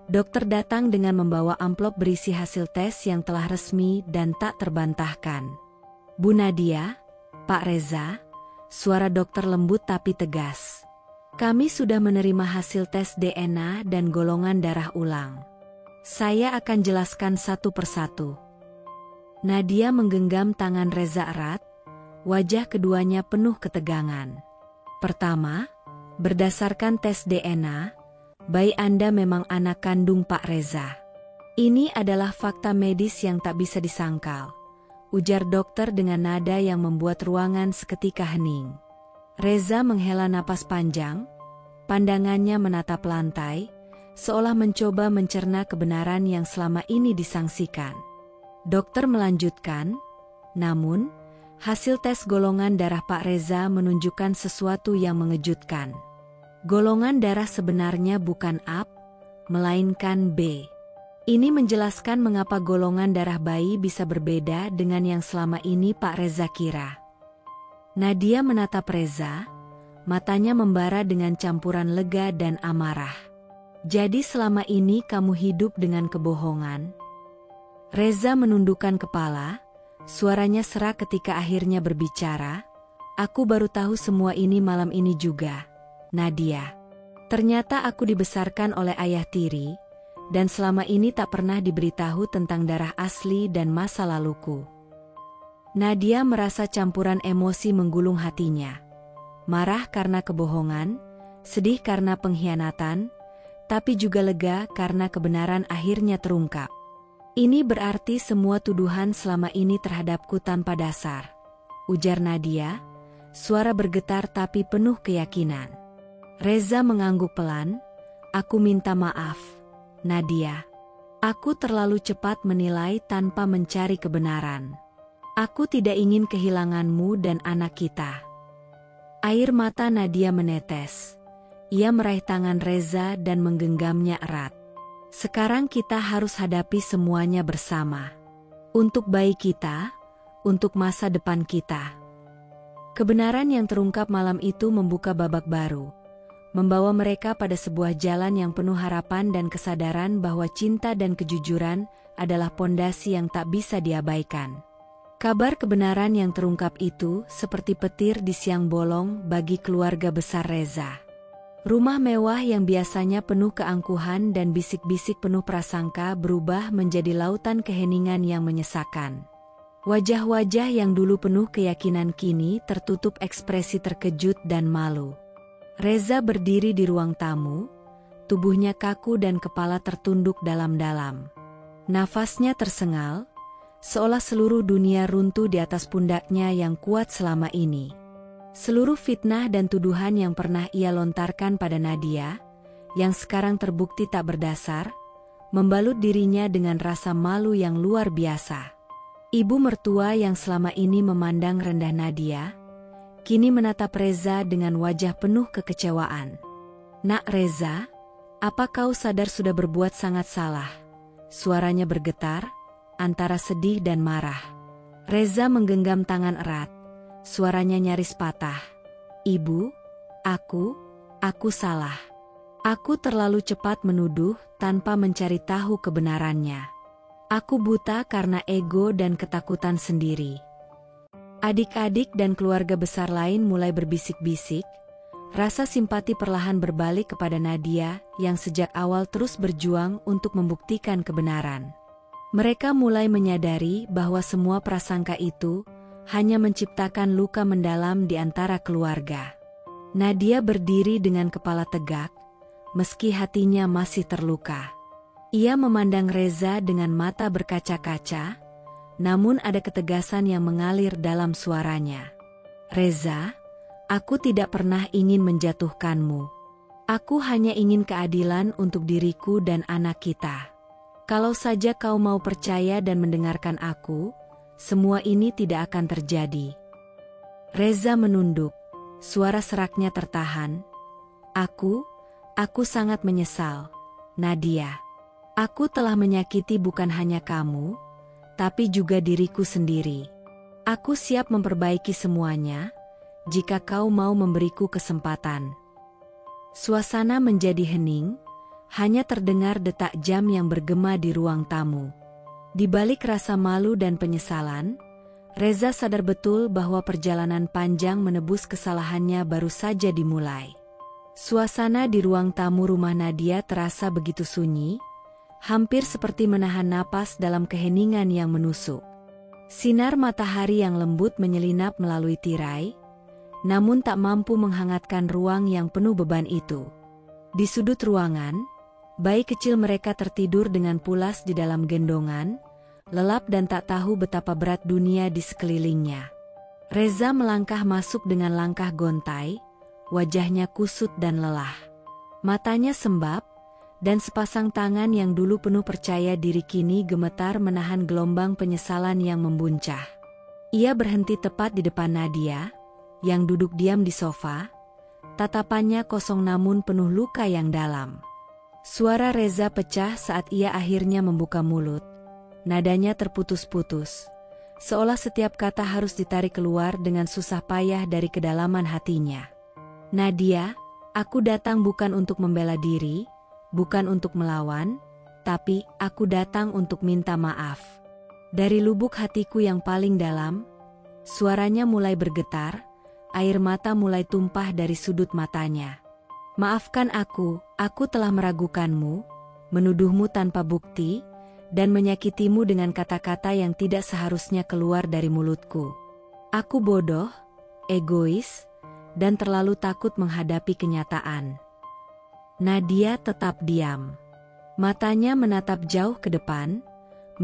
dokter datang dengan membawa amplop berisi hasil tes yang telah resmi dan tak terbantahkan. Bu Nadia, Pak Reza, suara dokter lembut tapi tegas. Kami sudah menerima hasil tes DNA dan golongan darah ulang. Saya akan jelaskan satu persatu. Nadia menggenggam tangan Reza erat, wajah keduanya penuh ketegangan. Pertama, berdasarkan tes DNA, bayi Anda memang anak kandung Pak Reza. Ini adalah fakta medis yang tak bisa disangkal, ujar dokter dengan nada yang membuat ruangan seketika hening. Reza menghela napas panjang, pandangannya menatap lantai, seolah mencoba mencerna kebenaran yang selama ini disangsikan. Dokter melanjutkan, namun, hasil tes golongan darah Pak Reza menunjukkan sesuatu yang mengejutkan. Golongan darah sebenarnya bukan A, melainkan B. Ini menjelaskan mengapa golongan darah bayi bisa berbeda dengan yang selama ini Pak Reza kira. Nadia menatap Reza, matanya membara dengan campuran lega dan amarah. Jadi selama ini kamu hidup dengan kebohongan? Reza menundukkan kepala, suaranya serak ketika akhirnya berbicara. Aku baru tahu semua ini malam ini juga, Nadia. Ternyata aku dibesarkan oleh ayah tiri, dan selama ini tak pernah diberitahu tentang darah asli dan masa laluku. Nadia merasa campuran emosi menggulung hatinya. Marah karena kebohongan, sedih karena pengkhianatan, tapi juga lega karena kebenaran akhirnya terungkap. Ini berarti semua tuduhan selama ini terhadapku tanpa dasar, ujar Nadia, suara bergetar tapi penuh keyakinan. Reza mengangguk pelan, aku minta maaf, Nadia. Aku terlalu cepat menilai tanpa mencari kebenaran. Aku tidak ingin kehilanganmu dan anak kita. Air mata Nadia menetes. Ia meraih tangan Reza dan menggenggamnya erat. Sekarang kita harus hadapi semuanya bersama. Untuk bayi kita, untuk masa depan kita. Kebenaran yang terungkap malam itu membuka babak baru. Membawa mereka pada sebuah jalan yang penuh harapan dan kesadaran bahwa cinta dan kejujuran adalah pondasi yang tak bisa diabaikan. Kabar kebenaran yang terungkap itu seperti petir di siang bolong bagi keluarga besar Reza. Rumah mewah yang biasanya penuh keangkuhan dan bisik-bisik penuh prasangka berubah menjadi lautan keheningan yang menyesakan. Wajah-wajah yang dulu penuh keyakinan kini tertutup ekspresi terkejut dan malu. Reza berdiri di ruang tamu, tubuhnya kaku dan kepala tertunduk dalam-dalam. Nafasnya tersengal, seolah seluruh dunia runtuh di atas pundaknya yang kuat selama ini. Seluruh fitnah dan tuduhan yang pernah ia lontarkan pada Nadia, yang sekarang terbukti tak berdasar, membalut dirinya dengan rasa malu yang luar biasa. Ibu mertua yang selama ini memandang rendah Nadia, kini menatap Reza dengan wajah penuh kekecewaan. Nak Reza, Apa kau sadar sudah berbuat sangat salah? Suaranya bergetar, antara sedih dan marah. Reza menggenggam tangan erat. Suaranya nyaris patah. Ibu, aku salah. Aku terlalu cepat menuduh tanpa mencari tahu kebenarannya. Aku buta karena ego dan ketakutan sendiri. Adik-adik dan keluarga besar lain mulai berbisik-bisik. Rasa simpati perlahan berbalik kepada Nadia yang sejak awal terus berjuang untuk membuktikan kebenaran. Mereka mulai menyadari bahwa semua prasangka itu hanya menciptakan luka mendalam di antara keluarga. Nadia berdiri dengan kepala tegak, meski hatinya masih terluka. Ia memandang Reza dengan mata berkaca-kaca, namun ada ketegasan yang mengalir dalam suaranya. Reza, aku tidak pernah ingin menjatuhkanmu. Aku hanya ingin keadilan untuk diriku dan anak kita. Kalau saja kau mau percaya dan mendengarkan aku, semua ini tidak akan terjadi. Reza menunduk, suara seraknya tertahan. Aku sangat menyesal, Nadia. Aku telah menyakiti bukan hanya kamu, tapi juga diriku sendiri. Aku siap memperbaiki semuanya, jika kau mau memberiku kesempatan. Suasana menjadi hening, hanya terdengar detak jam yang bergema di ruang tamu. Di balik rasa malu dan penyesalan, Reza sadar betul bahwa perjalanan panjang menebus kesalahannya baru saja dimulai. Suasana di ruang tamu rumah Nadia terasa begitu sunyi, hampir seperti menahan napas dalam keheningan yang menusuk. Sinar matahari yang lembut menyelinap melalui tirai, namun tak mampu menghangatkan ruang yang penuh beban itu. Di sudut ruangan, bayi kecil mereka tertidur dengan pulas di dalam gendongan, lelap dan tak tahu betapa berat dunia di sekelilingnya. Reza melangkah masuk dengan langkah gontai, wajahnya kusut dan lelah. Matanya sembab, dan sepasang tangan yang dulu penuh percaya diri kini gemetar menahan gelombang penyesalan yang membuncah. Ia berhenti tepat di depan Nadia, yang duduk diam di sofa, tatapannya kosong namun penuh luka yang dalam. Suara Reza pecah saat ia akhirnya membuka mulut. Nadanya terputus-putus, seolah setiap kata harus ditarik keluar dengan susah payah dari kedalaman hatinya. Nadia, aku datang bukan untuk membela diri, bukan untuk melawan, tapi aku datang untuk minta maaf. Dari lubuk hatiku yang paling dalam, suaranya mulai bergetar, air mata mulai tumpah dari sudut matanya. Maafkan aku telah meragukanmu, menuduhmu tanpa bukti, dan menyakitimu dengan kata-kata yang tidak seharusnya keluar dari mulutku. Aku bodoh, egois, dan terlalu takut menghadapi kenyataan. Nadia tetap diam. Matanya menatap jauh ke depan,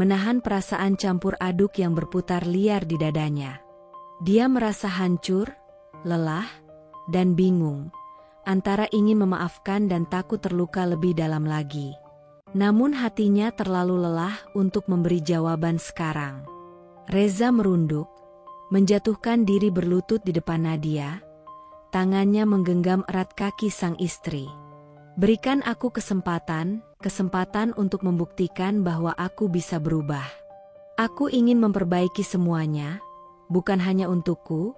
menahan perasaan campur aduk yang berputar liar di dadanya. Dia merasa hancur, lelah, dan bingung, antara ingin memaafkan dan takut terluka lebih dalam lagi. Namun hatinya terlalu lelah untuk memberi jawaban sekarang. Reza merunduk, menjatuhkan diri berlutut di depan Nadia, tangannya menggenggam erat kaki sang istri. Berikan aku kesempatan untuk membuktikan bahwa aku bisa berubah. Aku ingin memperbaiki semuanya, bukan hanya untukku,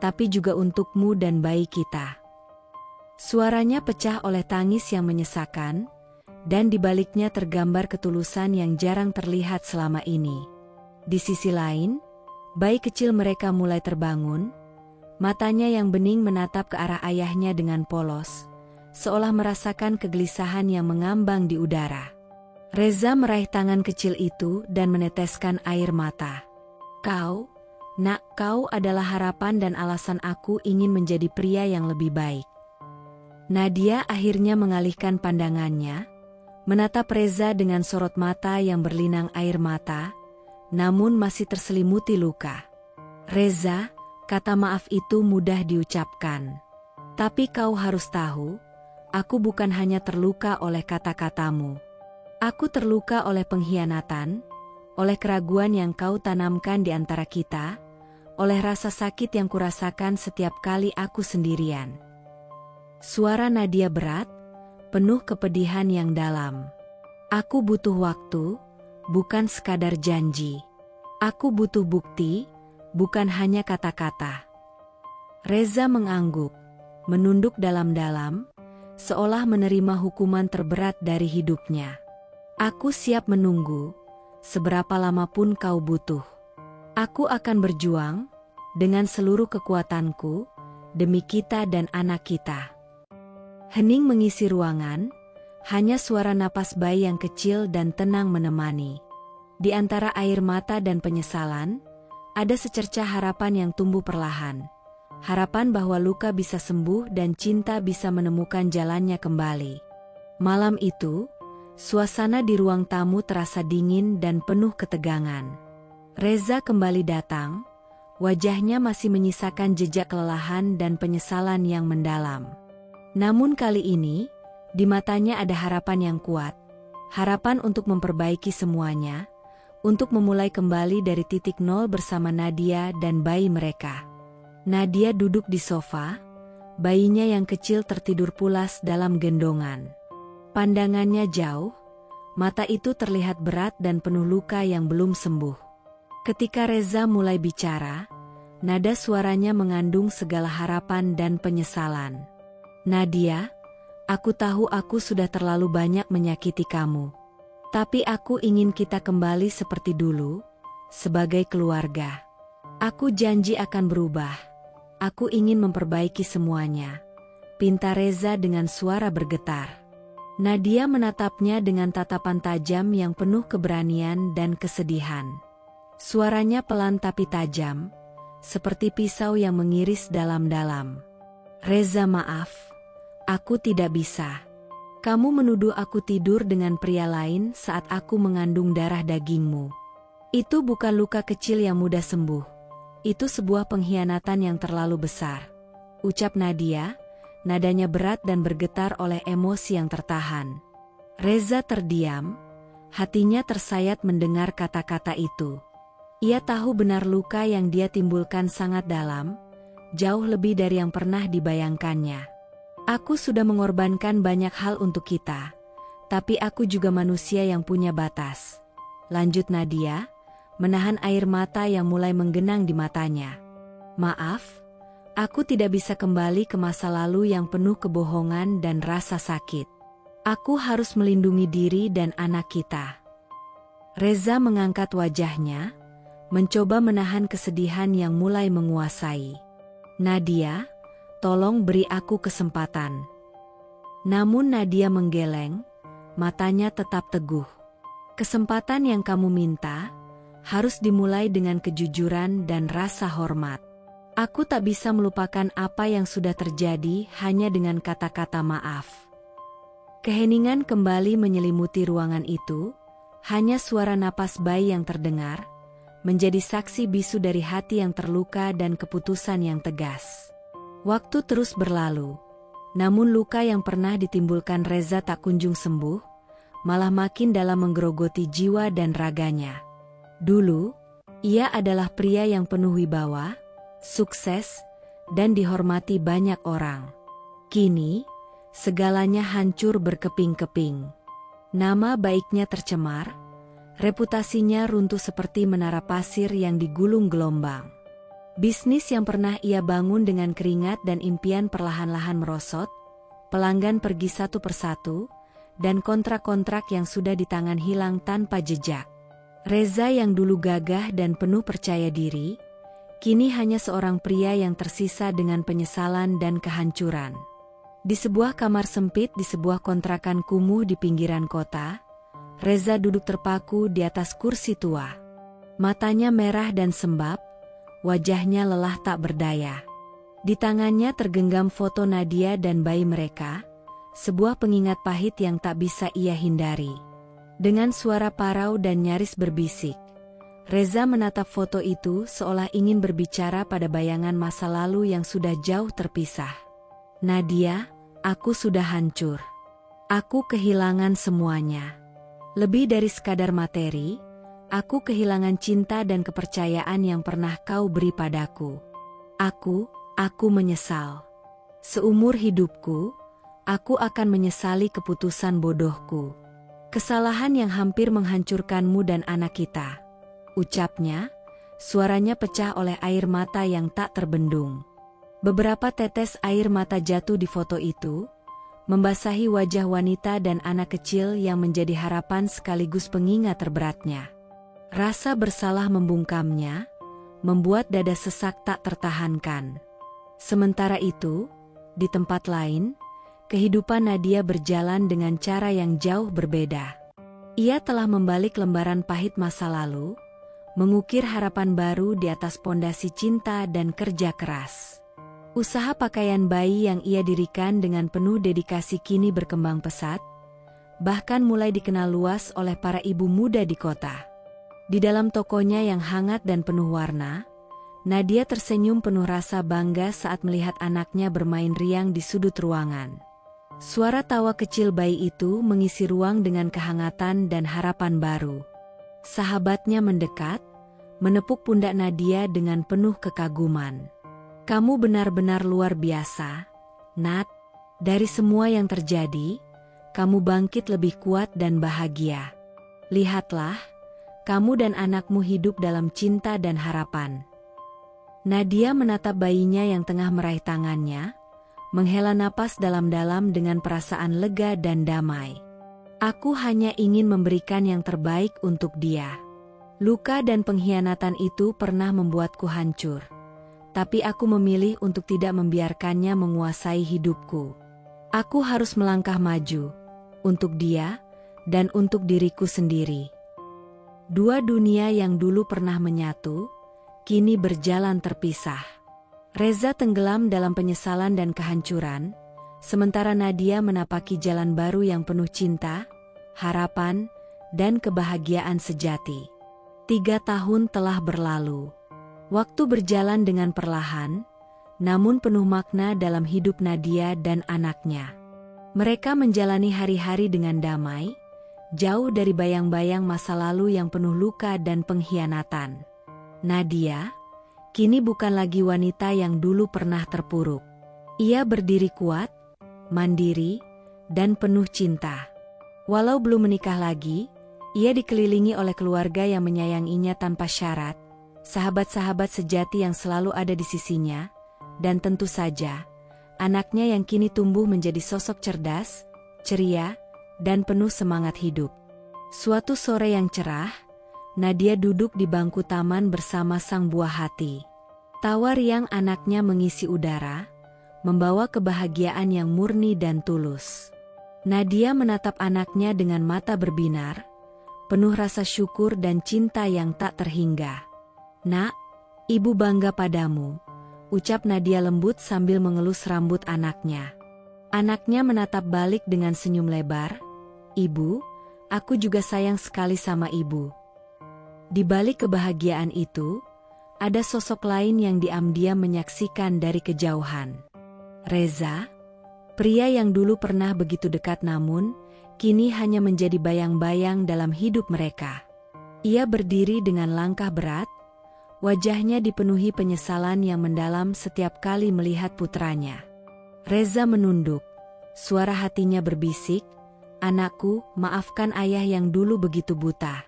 tapi juga untukmu dan bayi kita. Suaranya pecah oleh tangis yang menyesakan, dan di baliknya tergambar ketulusan yang jarang terlihat selama ini. Di sisi lain, bayi kecil mereka mulai terbangun, matanya yang bening menatap ke arah ayahnya dengan polos, seolah merasakan kegelisahan yang mengambang di udara. Reza meraih tangan kecil itu dan meneteskan air mata. Kau adalah harapan dan alasan aku ingin menjadi pria yang lebih baik. Nadia akhirnya mengalihkan pandangannya, menatap Reza dengan sorot mata yang berlinang air mata, namun masih terselimuti luka. Reza, kata maaf itu mudah diucapkan. Tapi kau harus tahu, aku bukan hanya terluka oleh kata-katamu. Aku terluka oleh pengkhianatan, oleh keraguan yang kau tanamkan di antara kita, oleh rasa sakit yang kurasakan setiap kali aku sendirian. Suara Nadia berat, penuh kepedihan yang dalam. Aku butuh waktu, bukan sekadar janji. Aku butuh bukti, bukan hanya kata-kata. Reza mengangguk, menunduk dalam-dalam, seolah menerima hukuman terberat dari hidupnya. Aku siap menunggu, seberapa lama pun kau butuh. Aku akan berjuang, dengan seluruh kekuatanku, demi kita dan anak kita. Hening mengisi ruangan, hanya suara napas bayi yang kecil dan tenang menemani. Di antara air mata dan penyesalan, ada secercah harapan yang tumbuh perlahan. Harapan bahwa luka bisa sembuh dan cinta bisa menemukan jalannya kembali. Malam itu, suasana di ruang tamu terasa dingin dan penuh ketegangan. Reza kembali datang, wajahnya masih menyisakan jejak kelelahan dan penyesalan yang mendalam. Namun kali ini, di matanya ada harapan yang kuat. Harapan untuk memperbaiki semuanya, untuk memulai kembali dari titik nol bersama Nadia dan bayi mereka. Nadia duduk di sofa, bayinya yang kecil tertidur pulas dalam gendongan. Pandangannya jauh, mata itu terlihat berat dan penuh luka yang belum sembuh. Ketika Reza mulai bicara, nada suaranya mengandung segala harapan dan penyesalan. Nadia, aku tahu aku sudah terlalu banyak menyakiti kamu. Tapi aku ingin kita kembali seperti dulu, sebagai keluarga. Aku janji akan berubah. Aku ingin memperbaiki semuanya. Pinta Reza dengan suara bergetar. Nadia menatapnya dengan tatapan tajam yang penuh keberanian dan kesedihan. Suaranya pelan tapi tajam, seperti pisau yang mengiris dalam-dalam. Reza, maaf. Aku tidak bisa. Kamu menuduh aku tidur dengan pria lain saat aku mengandung darah dagingmu. Itu bukan luka kecil yang mudah sembuh. Itu sebuah pengkhianatan yang terlalu besar. Ucap Nadia, nadanya berat dan bergetar oleh emosi yang tertahan. Reza terdiam, hatinya tersayat mendengar kata-kata itu. Ia tahu benar luka yang dia timbulkan sangat dalam, jauh lebih dari yang pernah dibayangkannya. Aku sudah mengorbankan banyak hal untuk kita, tapi aku juga manusia yang punya batas. Lanjut Nadia, menahan air mata yang mulai menggenang di matanya. Maaf, aku tidak bisa kembali ke masa lalu yang penuh kebohongan dan rasa sakit. Aku harus melindungi diri dan anak kita. Reza mengangkat wajahnya, mencoba menahan kesedihan yang mulai menguasai. Nadia, tolong beri aku kesempatan. Namun Nadia menggeleng, matanya tetap teguh. Kesempatan yang kamu minta harus dimulai dengan kejujuran dan rasa hormat. Aku tak bisa melupakan apa yang sudah terjadi hanya dengan kata-kata maaf. Keheningan kembali menyelimuti ruangan itu, hanya suara napas bayi yang terdengar, menjadi saksi bisu dari hati yang terluka dan keputusan yang tegas. Waktu terus berlalu, namun luka yang pernah ditimbulkan Reza tak kunjung sembuh, malah makin dalam menggerogoti jiwa dan raganya. Dulu, ia adalah pria yang penuh wibawa, sukses, dan dihormati banyak orang. Kini, segalanya hancur berkeping-keping. Nama baiknya tercemar, reputasinya runtuh seperti menara pasir yang digulung gelombang. Bisnis yang pernah ia bangun dengan keringat dan impian perlahan-lahan merosot, pelanggan pergi satu persatu, dan kontrak-kontrak yang sudah di tangan hilang tanpa jejak. Reza yang dulu gagah dan penuh percaya diri, kini hanya seorang pria yang tersisa dengan penyesalan dan kehancuran. Di sebuah kamar sempit di sebuah kontrakan kumuh di pinggiran kota, Reza duduk terpaku di atas kursi tua. Matanya merah dan sembab, wajahnya lelah tak berdaya. Di tangannya tergenggam foto Nadia dan bayi mereka, sebuah pengingat pahit yang tak bisa ia hindari. Dengan suara parau dan nyaris berbisik, Reza menatap foto itu seolah ingin berbicara pada bayangan masa lalu yang sudah jauh terpisah. Nadia, aku sudah hancur. Aku kehilangan semuanya. Lebih dari sekadar materi, aku kehilangan cinta dan kepercayaan yang pernah kau beri padaku. Aku menyesal. Seumur hidupku, Aku akan menyesali keputusan bodohku. Kesalahan yang hampir menghancurkanmu dan anak kita. Ucapnya, suaranya pecah oleh air mata yang tak terbendung. Beberapa tetes air mata jatuh di foto itu, membasahi wajah wanita dan anak kecil yang menjadi harapan sekaligus pengingat terberatnya. Rasa bersalah membungkamnya, membuat dada sesak tak tertahankan. Sementara itu, di tempat lain, kehidupan Nadia berjalan dengan cara yang jauh berbeda. Ia telah membalik lembaran pahit masa lalu, mengukir harapan baru di atas pondasi cinta dan kerja keras. Usaha pakaian bayi yang ia dirikan dengan penuh dedikasi kini berkembang pesat, bahkan mulai dikenal luas oleh para ibu muda di kota. Di dalam tokonya yang hangat dan penuh warna, Nadia tersenyum penuh rasa bangga saat melihat anaknya bermain riang di sudut ruangan. Suara tawa kecil bayi itu mengisi ruang dengan kehangatan dan harapan baru. Sahabatnya mendekat, menepuk pundak Nadia dengan penuh kekaguman. Kamu benar-benar luar biasa, Nat. Dari semua yang terjadi, kamu bangkit lebih kuat dan bahagia. Lihatlah, kamu dan anakmu hidup dalam cinta dan harapan. Nadia menatap bayinya yang tengah meraih tangannya, menghela napas dalam-dalam dengan perasaan lega dan damai. Aku hanya ingin memberikan yang terbaik untuk dia. Luka dan pengkhianatan itu pernah membuatku hancur. Tapi aku memilih untuk tidak membiarkannya menguasai hidupku. Aku harus melangkah maju, untuk dia, dan untuk diriku sendiri. Dua dunia yang dulu pernah menyatu, kini berjalan terpisah. Reza tenggelam dalam penyesalan dan kehancuran, sementara Nadia menapaki jalan baru yang penuh cinta, harapan, dan kebahagiaan sejati. 3 tahun telah berlalu. Waktu berjalan dengan perlahan, namun penuh makna dalam hidup Nadia dan anaknya. Mereka menjalani hari-hari dengan damai, jauh dari bayang-bayang masa lalu yang penuh luka dan pengkhianatan. Nadia, kini bukan lagi wanita yang dulu pernah terpuruk. Ia berdiri kuat, mandiri, dan penuh cinta. Walau belum menikah lagi, ia dikelilingi oleh keluarga yang menyayanginya tanpa syarat, sahabat-sahabat sejati yang selalu ada di sisinya, dan tentu saja, anaknya yang kini tumbuh menjadi sosok cerdas, ceria, dan penuh semangat hidup. Suatu sore yang cerah, Nadia duduk di bangku taman bersama sang buah hati. Tawa riang anaknya mengisi udara, membawa kebahagiaan yang murni dan tulus. Nadia menatap anaknya dengan mata berbinar, penuh rasa syukur dan cinta yang tak terhingga. Nak, ibu bangga padamu, ucap Nadia lembut sambil mengelus rambut anaknya. Anaknya menatap balik dengan senyum lebar. Ibu, aku juga sayang sekali sama ibu. Di balik kebahagiaan itu, ada sosok lain yang diam-diam menyaksikan dari kejauhan. Reza, pria yang dulu pernah begitu dekat namun, kini hanya menjadi bayang-bayang dalam hidup mereka. Ia berdiri dengan langkah berat, wajahnya dipenuhi penyesalan yang mendalam setiap kali melihat putranya. Reza menunduk, suara hatinya berbisik, "Anakku, maafkan ayah yang dulu begitu buta.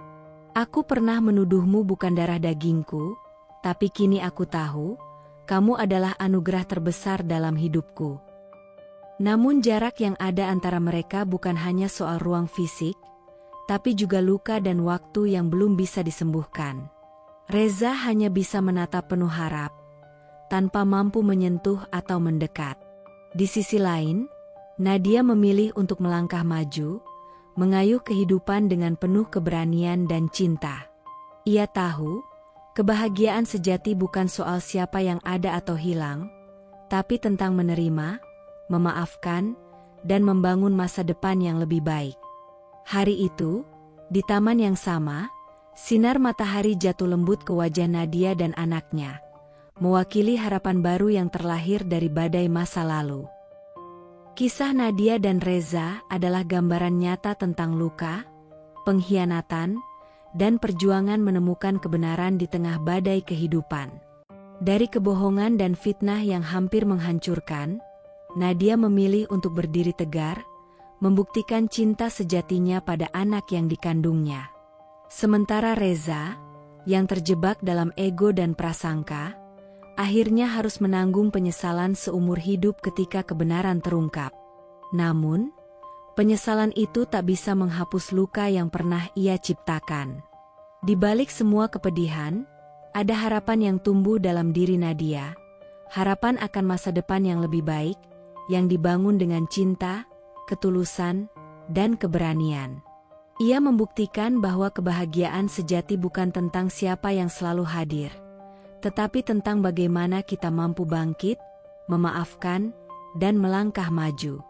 Aku pernah menuduhmu bukan darah dagingku, tapi kini aku tahu, kamu adalah anugerah terbesar dalam hidupku." Namun jarak yang ada antara mereka bukan hanya soal ruang fisik, tapi juga luka dan waktu yang belum bisa disembuhkan. Reza hanya bisa menatap penuh harap, tanpa mampu menyentuh atau mendekat. Di sisi lain, Nadia memilih untuk melangkah maju, mengayuh kehidupan dengan penuh keberanian dan cinta. Ia tahu, kebahagiaan sejati bukan soal siapa yang ada atau hilang, tapi tentang menerima, memaafkan, dan membangun masa depan yang lebih baik. Hari itu, di taman yang sama, sinar matahari jatuh lembut ke wajah Nadia dan anaknya, mewakili harapan baru yang terlahir dari badai masa lalu. Kisah Nadia dan Reza adalah gambaran nyata tentang luka, pengkhianatan, dan perjuangan menemukan kebenaran di tengah badai kehidupan. Dari kebohongan dan fitnah yang hampir menghancurkan, Nadia memilih untuk berdiri tegar, membuktikan cinta sejatinya pada anak yang dikandungnya. Sementara Reza, yang terjebak dalam ego dan prasangka, akhirnya harus menanggung penyesalan seumur hidup ketika kebenaran terungkap. Namun, penyesalan itu tak bisa menghapus luka yang pernah ia ciptakan. Di balik semua kepedihan, ada harapan yang tumbuh dalam diri Nadia, harapan akan masa depan yang lebih baik, yang dibangun dengan cinta, ketulusan, dan keberanian. Ia membuktikan bahwa kebahagiaan sejati bukan tentang siapa yang selalu hadir, tetapi tentang bagaimana kita mampu bangkit, memaafkan, dan melangkah maju.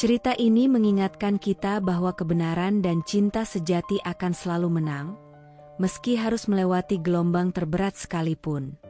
Cerita ini mengingatkan kita bahwa kebenaran dan cinta sejati akan selalu menang, meski harus melewati gelombang terberat sekalipun.